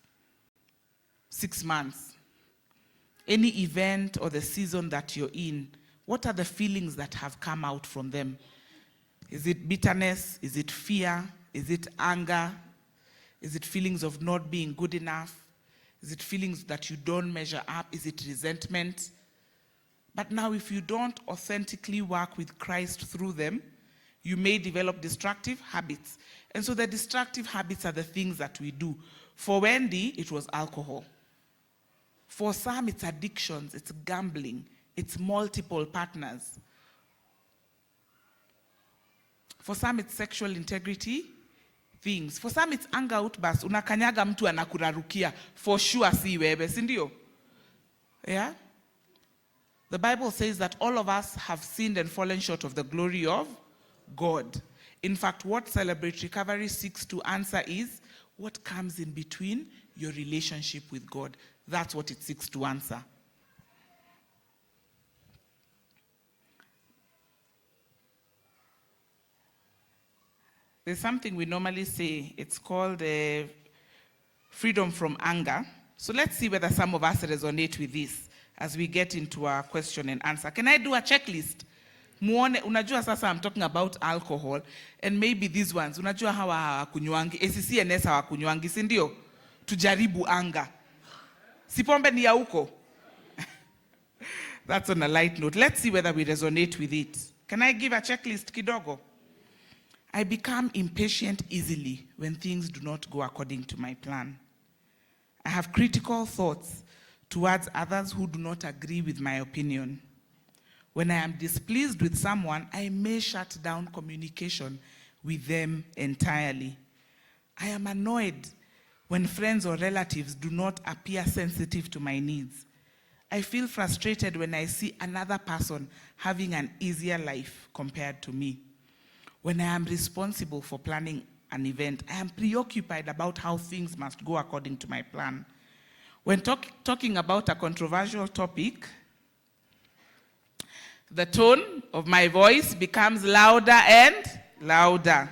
6 months. Any event or the season that you're in, what are the feelings that have come out from them? Is it bitterness? Is it fear? Is it anger? Is it feelings of not being good enough? Is it feelings that you don't measure up? Is it resentment? But now if you don't authentically work with Christ through them, you may develop destructive habits. And so the destructive habits are the things that we do. For Wendy, it was alcohol. For some, it's addictions, it's gambling, it's multiple partners. For some, it's sexual integrity things. For some, it's anger outbursts. Unakanyaga mtu anakurarukia. For sure, si wewe, sindio? Yeah? The Bible says that all of us have sinned and fallen short of the glory of God. In fact, what Celebrate Recovery seeks to answer is what comes in between your relationship with God. That's what it seeks to answer. There's something we normally say. It's called freedom from anger. So let's see whether some of us resonate with this as we get into our question and answer. Can I do a checklist? Muone, unajua sasa I'm talking about alcohol, and maybe these ones. Unajua hawa hawakunywangi, ACC&S hawakunywangi, si ndio? Tujaribu anga. Sipombe ni ya uko. That's on a light note. Let's see whether we resonate with it. Can I give a checklist kidogo? I become impatient easily when things do not go according to my plan. I have critical thoughts towards others who do not agree with my opinion. When I am displeased with someone, I may shut down communication with them entirely. I am annoyed when friends or relatives do not appear sensitive to my needs. I feel frustrated when I see another person having an easier life compared to me. When I am responsible for planning an event, I am preoccupied about how things must go according to my plan. When talking about a controversial topic, The tone of my voice becomes louder and louder.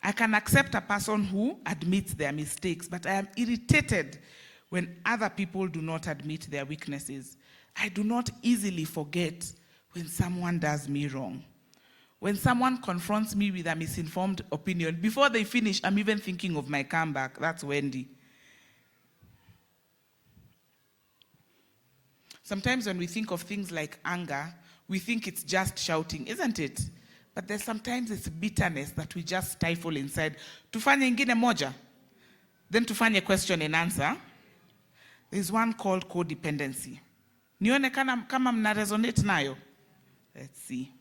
I can accept a person who admits their mistakes, but I am irritated when other people do not admit their weaknesses. I do not easily forget when someone does me wrong. When someone confronts me with a misinformed opinion, before they finish, I'm even thinking of my comeback. That's Wendy. Sometimes when we think of things like anger, we think it's just shouting, isn't it? But there's sometimes it's bitterness that we just stifle inside. Tufanye ingine moja, then tufanye question and answer. There's one called codependency. Nione kama mna resonate nayo. Let's see.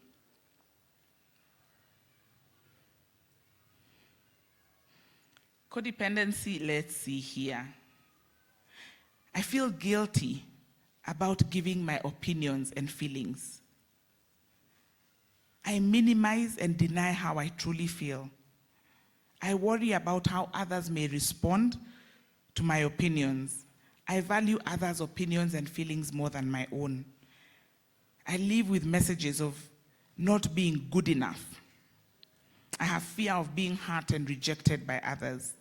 Codependency, let's see here. I feel guilty about giving my opinions and feelings. I minimize and deny how I truly feel. I worry about how others may respond to my opinions. I value others' opinions and feelings more than my own. I live with messages of not being good enough. I have fear of being hurt and rejected by others.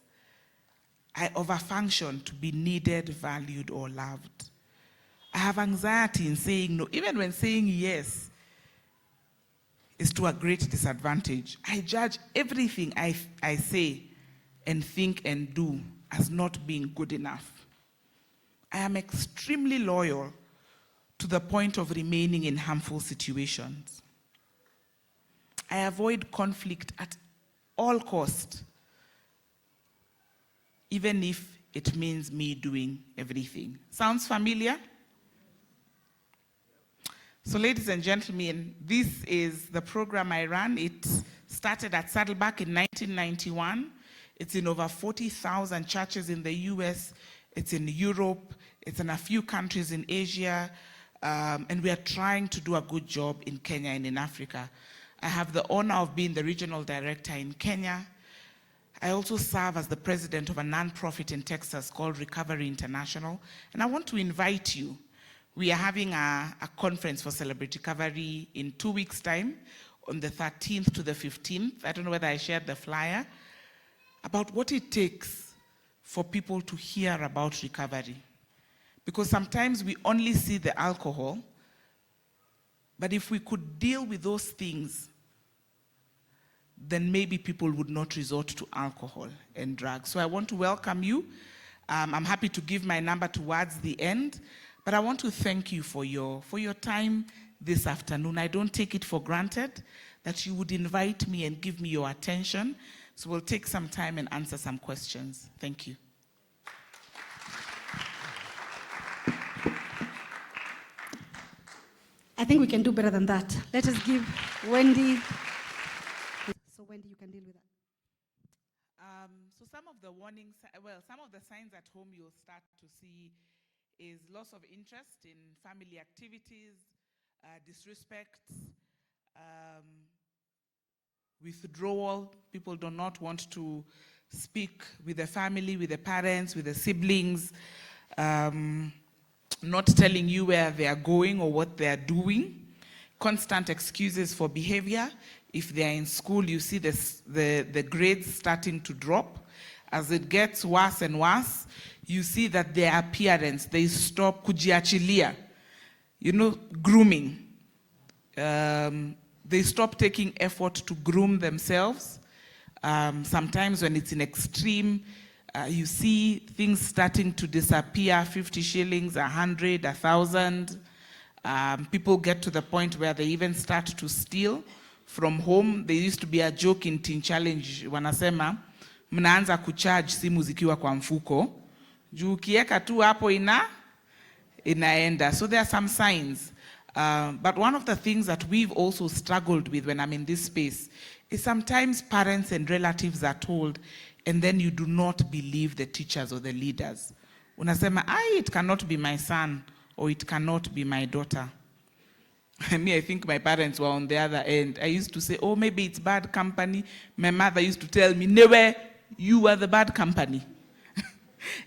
I overfunction to be needed, valued, or loved. I have anxiety in saying no, even when saying yes is to a great disadvantage. I judge everything I say and think and do as not being good enough. I am extremely loyal to the point of remaining in harmful situations. I avoid conflict at all costs, even if it means me doing everything. Sounds familiar? So ladies and gentlemen, this is the program I ran. It started at Saddleback in 1991. It's in over 40,000 churches in the US. It's in Europe. It's in a few countries in Asia. And we are trying to do a good job in Kenya and in Africa. I have the honor of being the regional director in Kenya. I also serve as the president of a nonprofit in Texas called Recovery International. And I want to invite you. We are having a conference for Celebrity Recovery in 2 weeks' time, on the 13th to the 15th. I don't know whether I shared the flyer, about what it takes for people to hear about recovery. Because sometimes we only see the alcohol, but if we could deal with those things, then maybe people would not resort to alcohol and drugs. So I want to welcome you. I'm happy to give my number towards the end, but I want to thank you for your time this afternoon. I don't take it for granted that you would invite me and give me your attention. So we'll take some time and answer some questions. Thank you. I think we can do better than that. Let us give Wendy. So Wendy, you can deal with that. So some of the warnings, some of the signs at home you'll start to see is loss of interest in family activities, disrespect, withdrawal. People do not want to speak with the family, with the parents, with the siblings, not telling you where they are going or what they are doing, constant excuses for behavior. If they are in school, you see the grades starting to drop. As it gets worse and worse, you see that their appearance, they stop kujiachilia, grooming. They stop taking effort to groom themselves. Sometimes when it's in extreme, you see things starting to disappear, 50 shillings, 100, 1,000. People get to the point where they even start to steal from home. There used to be a joke in Teen Challenge, wanasema, mnaanza kucharge simu zikiwa kwa mfuko. Juu ukieka tu hapo inaenda. So there are some signs. But one of the things that we've also struggled with when I'm in this space is sometimes parents and relatives are told, and then you do not believe the teachers or the leaders. Unasema, it cannot be my son, or it cannot be my daughter. I think my parents were on the other end. I used to say, maybe it's bad company. My mother used to tell me, never, you are the bad company.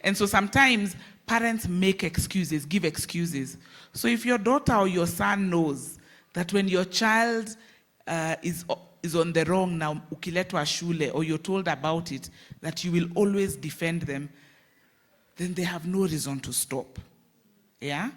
And so sometimes parents make excuses, give excuses. So if your daughter or your son knows that when your child is on the wrong now, ukiletwa shule, or you're told about it, that you will always defend them, then they have no reason to stop. Yeah?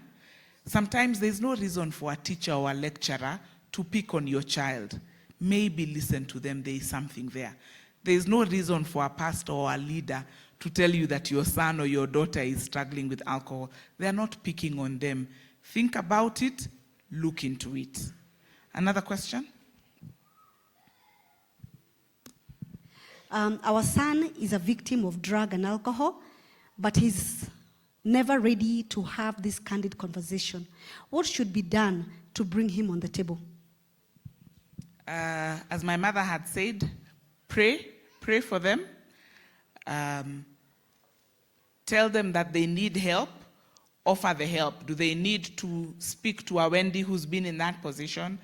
Sometimes there's no reason for a teacher or a lecturer to pick on your child. Maybe listen to them, there is something there. There's no reason for a pastor or a leader to tell you that your son or your daughter is struggling with alcohol. They're not picking on them. Think about it, look into it. Another question? Our son is a victim of drug and alcohol, but he's never ready to have this candid conversation. What should be done to bring him on the table? As my mother had said, pray for them. Tell them that they need help, offer the help. Do they need to speak to a Wendy who's been in that position?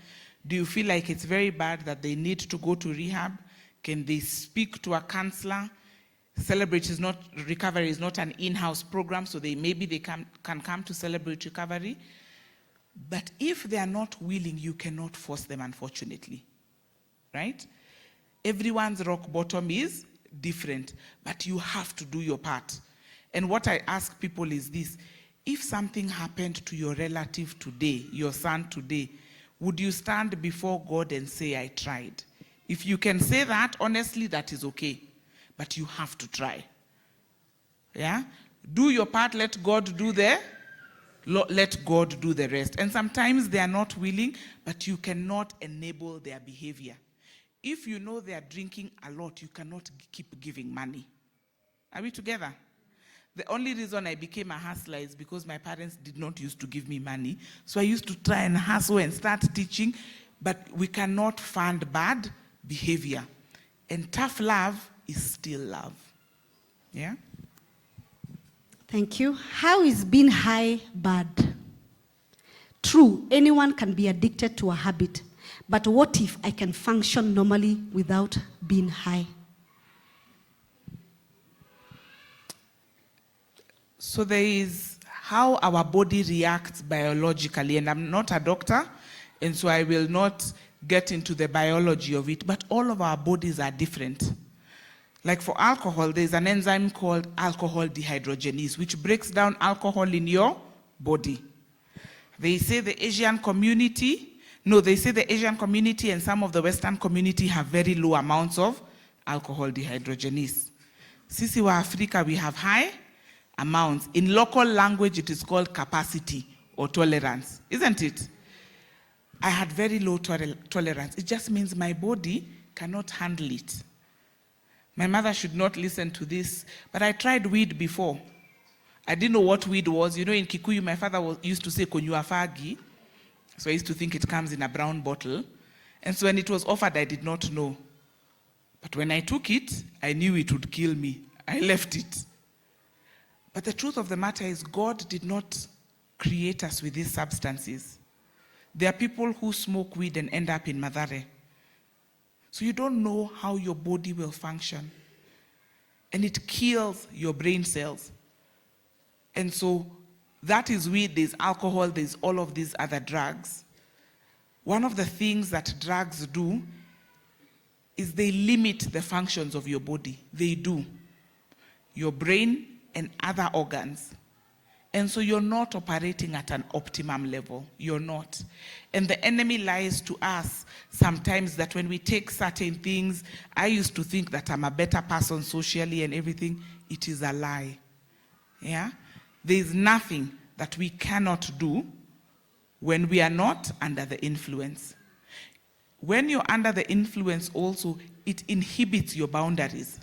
Do you feel like it's very bad that they need to go to rehab? Can they speak to a counselor? Recovery is not an in-house program, so maybe they can come to Celebrate Recovery. But if they are not willing, you cannot force them, unfortunately. Right? Everyone's rock bottom is different, but you have to do your part. And what I ask people is this: if something happened to your relative today, your son today, would you stand before God and say, I tried? If you can say that, honestly, that is okay. But you have to try. Yeah? Do your part, let God do the rest. And sometimes they are not willing, but you cannot enable their behavior. If you know they are drinking a lot, you cannot keep giving money. Are we together? The only reason I became a hustler is because my parents did not used to give me money. So I used to try and hustle and start teaching, but we cannot fund bad behavior. And tough love is still love. Yeah? Thank you. How is being high bad? True, anyone can be addicted to a habit. But what if I can function normally without being high? So there is how our body reacts biologically, and I'm not a doctor, and so I will not get into the biology of it, but all of our bodies are different. Like for alcohol, there's an enzyme called alcohol dehydrogenase, which breaks down alcohol in your body. They say the Asian community and some of the Western community have very low amounts of alcohol dehydrogenase. Sisi wa Africa, we have high amounts. In local language, it is called capacity or tolerance, isn't it? I had very low tolerance. It just means my body cannot handle it. My mother should not listen to this, but I tried weed before. I didn't know what weed was. You know, in Kikuyu, my father used to say konyuafagi. So I used to think it comes in a brown bottle. And so when it was offered, I did not know. But when I took it, I knew it would kill me. I left it. But the truth of the matter is, God did not create us with these substances. There are people who smoke weed and end up in Madare. So you don't know how your body will function. And it kills your brain cells. And so that is weed, there's alcohol, there's all of these other drugs. One of the things that drugs do is they limit the functions of your body. They do. Your brain and other organs. And so you're not operating at an optimum level. You're not. And the enemy lies to us sometimes that when we take certain things, I used to think that I'm a better person socially and everything. It is a lie. Yeah? There is nothing that we cannot do when we are not under the influence. When you're under the influence also, it inhibits your boundaries.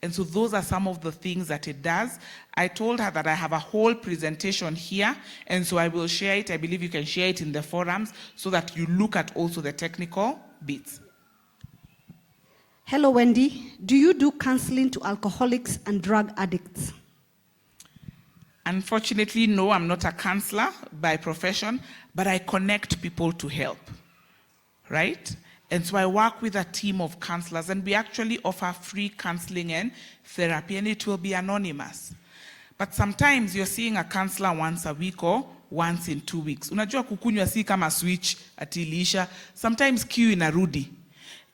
And so those are some of the things that it does. I told her that I have a whole presentation here, and so I will share it. I believe you can share it in the forums so that you look at also the technical bits. Hello, Wendy. Do you do counseling to alcoholics and drug addicts? Unfortunately, no, I'm not a counselor by profession, but I connect people to help, right? And so I work with a team of counselors, and we actually offer free counseling and therapy, and it will be anonymous. But sometimes you're seeing a counselor once a week or once in 2 weeks. Unajua kukunywa si kama switch ati iliisha. Sometimes queue inarudi.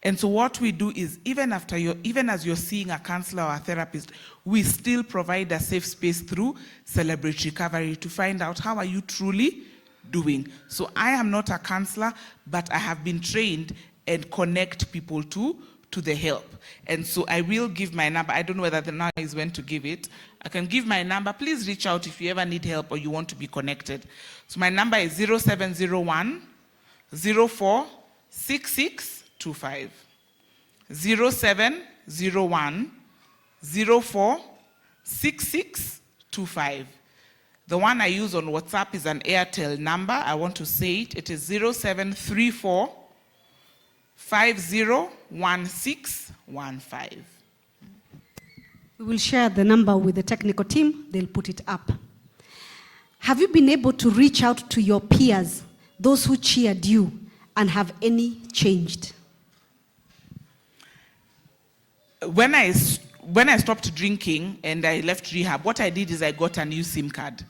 And so what we do is, even as you're seeing a counselor or a therapist, we still provide a safe space through Celebrate Recovery to find out how are you truly doing. So I am not a counselor, but I have been trained and connect people to the help. And so I will give my number. I don't know whether the now is when to give it. I can give my number. Please reach out if you ever need help or you want to be connected. So my number is 0701 04 6625. 0701 04 6625. The one I use on WhatsApp is an Airtel number. I want to say it. It is 0734 501615. We will share the number with the technical team. They'll put it up. Have you been able to reach out to your peers, those who cheered you, and have any changed? When I stopped drinking and I left rehab, what I did is I got a new SIM card.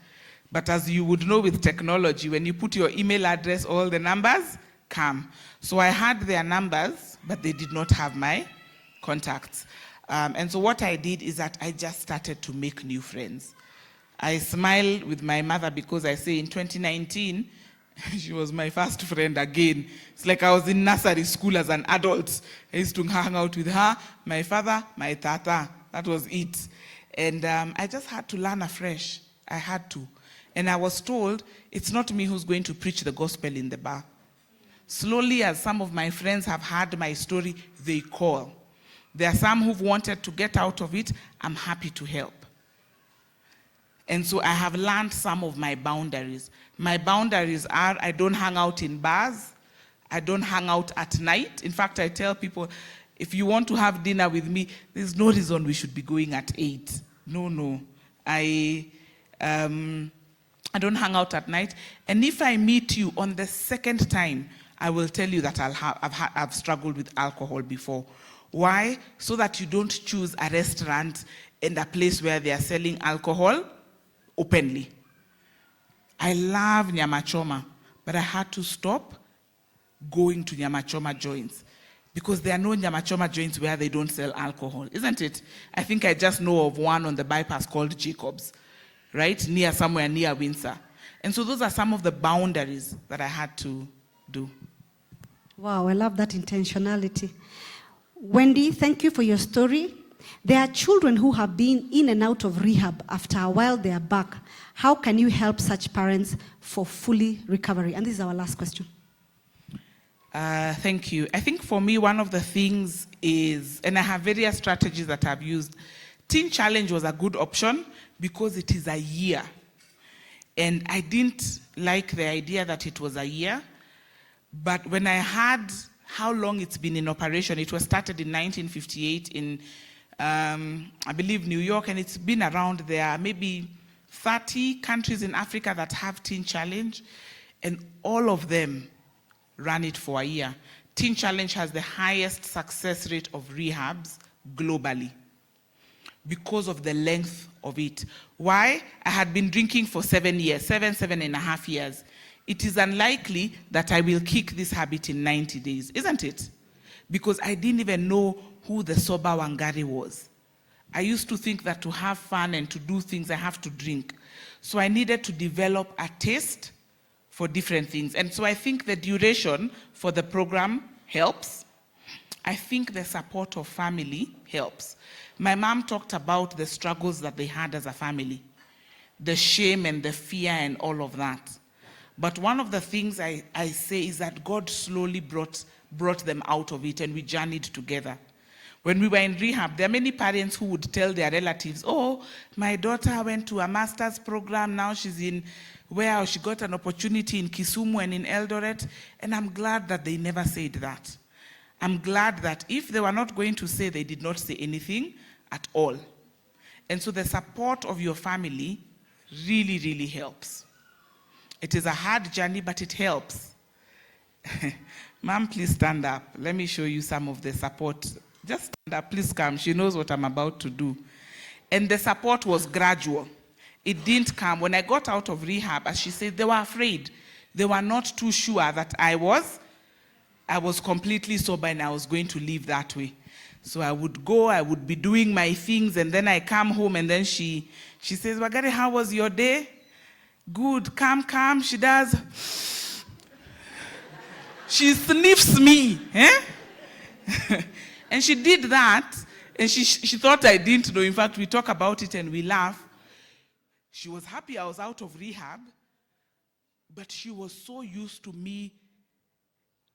But as you would know with technology, when you put your email address, all the numbers come. So I had their numbers, but they did not have my contacts. And so what I did is that I just started to make new friends. I smile with my mother because I say in 2019, she was my first friend again. It's like I was in nursery school as an adult. I used to hang out with her, my father, my tata. That was it. And I just had to learn afresh. I had to. And I was told, it's not me who's going to preach the gospel in the bar. Slowly, as some of my friends have heard my story, they call. There are some who've wanted to get out of it. I'm happy to help. And so I have learned some of my boundaries. My boundaries are, I don't hang out in bars. I don't hang out at night. In fact, I tell people, if you want to have dinner with me, there's no reason we should be going at 8. No. I don't hang out at night. And if I meet you on the second time, I will tell you that I've struggled with alcohol before. Why? So that you don't choose a restaurant and a place where they are selling alcohol openly. I love nyama choma, but I had to stop going to nyama choma joints because there are no nyama choma joints where they don't sell alcohol, isn't it? I think I just know of one on the bypass called Jacob's, right? Somewhere near Windsor. And so those are some of the boundaries that I had to do. Wow, I love that intentionality. Wendy, thank you for your story. There are children who have been in and out of rehab. After a while, they are back. How can you help such parents for fully recovery? And this is our last question. Thank you. I think for me, one of the things is, and I have various strategies that I've used. Teen Challenge was a good option because it is a year. And I didn't like the idea that it was a year. But when I heard how long it's been in operation, it was started in 1958 in, I believe, New York, and it's been around there, maybe 30 countries in Africa that have Teen Challenge, and all of them ran it for a year. Teen Challenge has the highest success rate of rehabs globally because of the length of it. Why? I had been drinking for 7 years, seven and a half years. It is unlikely that I will kick this habit in 90 days, isn't it? Because I didn't even know who the sober Wangari was. I used to think that to have fun and to do things, I have to drink. So I needed to develop a taste for different things. And so I think the duration for the program helps. I think the support of family helps. My mom talked about the struggles that they had as a family, the shame and the fear and all of that. But one of the things I say is that God slowly brought them out of it, and we journeyed together. When we were in rehab, there are many parents who would tell their relatives, oh, my daughter went to a master's program, now she's in where she got an opportunity in Kisumu and in Eldoret, and I'm glad that they never said that. I'm glad that if they were not going to say, they did not say anything at all. And so the support of your family really, really helps. It is a hard journey, but it helps. Mom, please stand up. Let me show you some of the support. Just stand up, please come. She knows what I'm about to do. And the support was gradual. It didn't come. When I got out of rehab, as she said, they were afraid. They were not too sure that I was completely sober and I was going to live that way. So I would go, I would be doing my things, and then I come home, and then she says, Wagari, how was your day? Good, come. She does. She sniffs me. Eh? And she did that, and she thought I didn't know. In fact, we talk about it and we laugh. She was happy I was out of rehab, but she was so used to me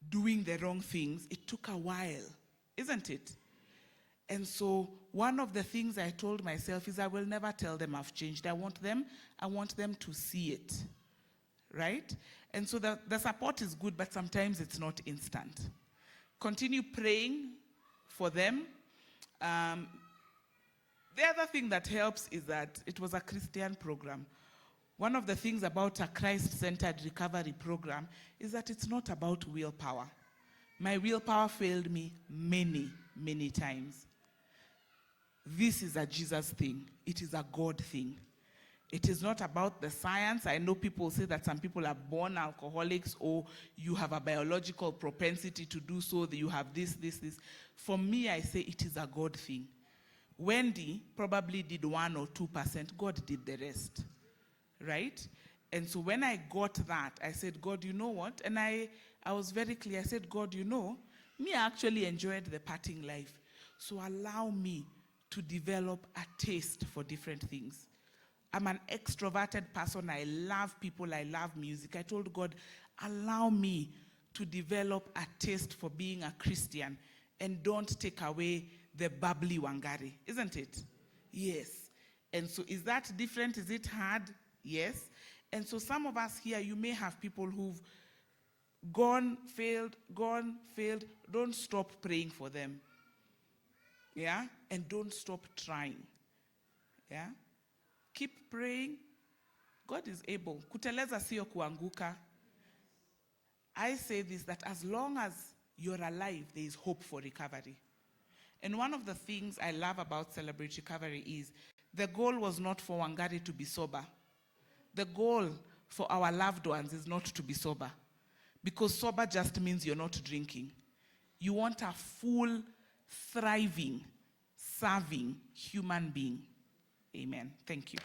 doing the wrong things. It took a while, isn't it? And so one of the things I told myself is I will never tell them I've changed. I want them to see it, right? And so the support is good, but sometimes it's not instant. Continue praying for them. The other thing that helps is that it was a Christian program. One of the things about a Christ-centered recovery program is that it's not about willpower. My willpower failed me many, many times. This is a Jesus thing. It is a God thing. It is not about the science. I know people say that some people are born alcoholics, or you have a biological propensity to do so, that you have this. For me, I say it is a God thing. Wendy probably did 1 or 2%. God did the rest, right? And so when I got that, I said, God, you know what? And I was very clear. I said, God, you know, me, I actually enjoyed the partying life. So allow me to develop a taste for different things. I'm an extroverted person. I love people. I love music. I told God, allow me to develop a taste for being a Christian, and don't take away the bubbly Wangari, isn't it? Yes. And so is that different? Is it hard? Yes. And so some of us here, you may have people who've gone, failed. Don't stop praying for them. Yeah? And don't stop trying. Yeah? Keep praying. God is able. Kuteleza sio kuanguka. I say this, that as long as you're alive, there is hope for recovery. And one of the things I love about Celebrate Recovery is the goal was not for Wangari to be sober. The goal for our loved ones is not to be sober. Because sober just means you're not drinking. You want a full, thriving, serving human being. Amen. Thank you.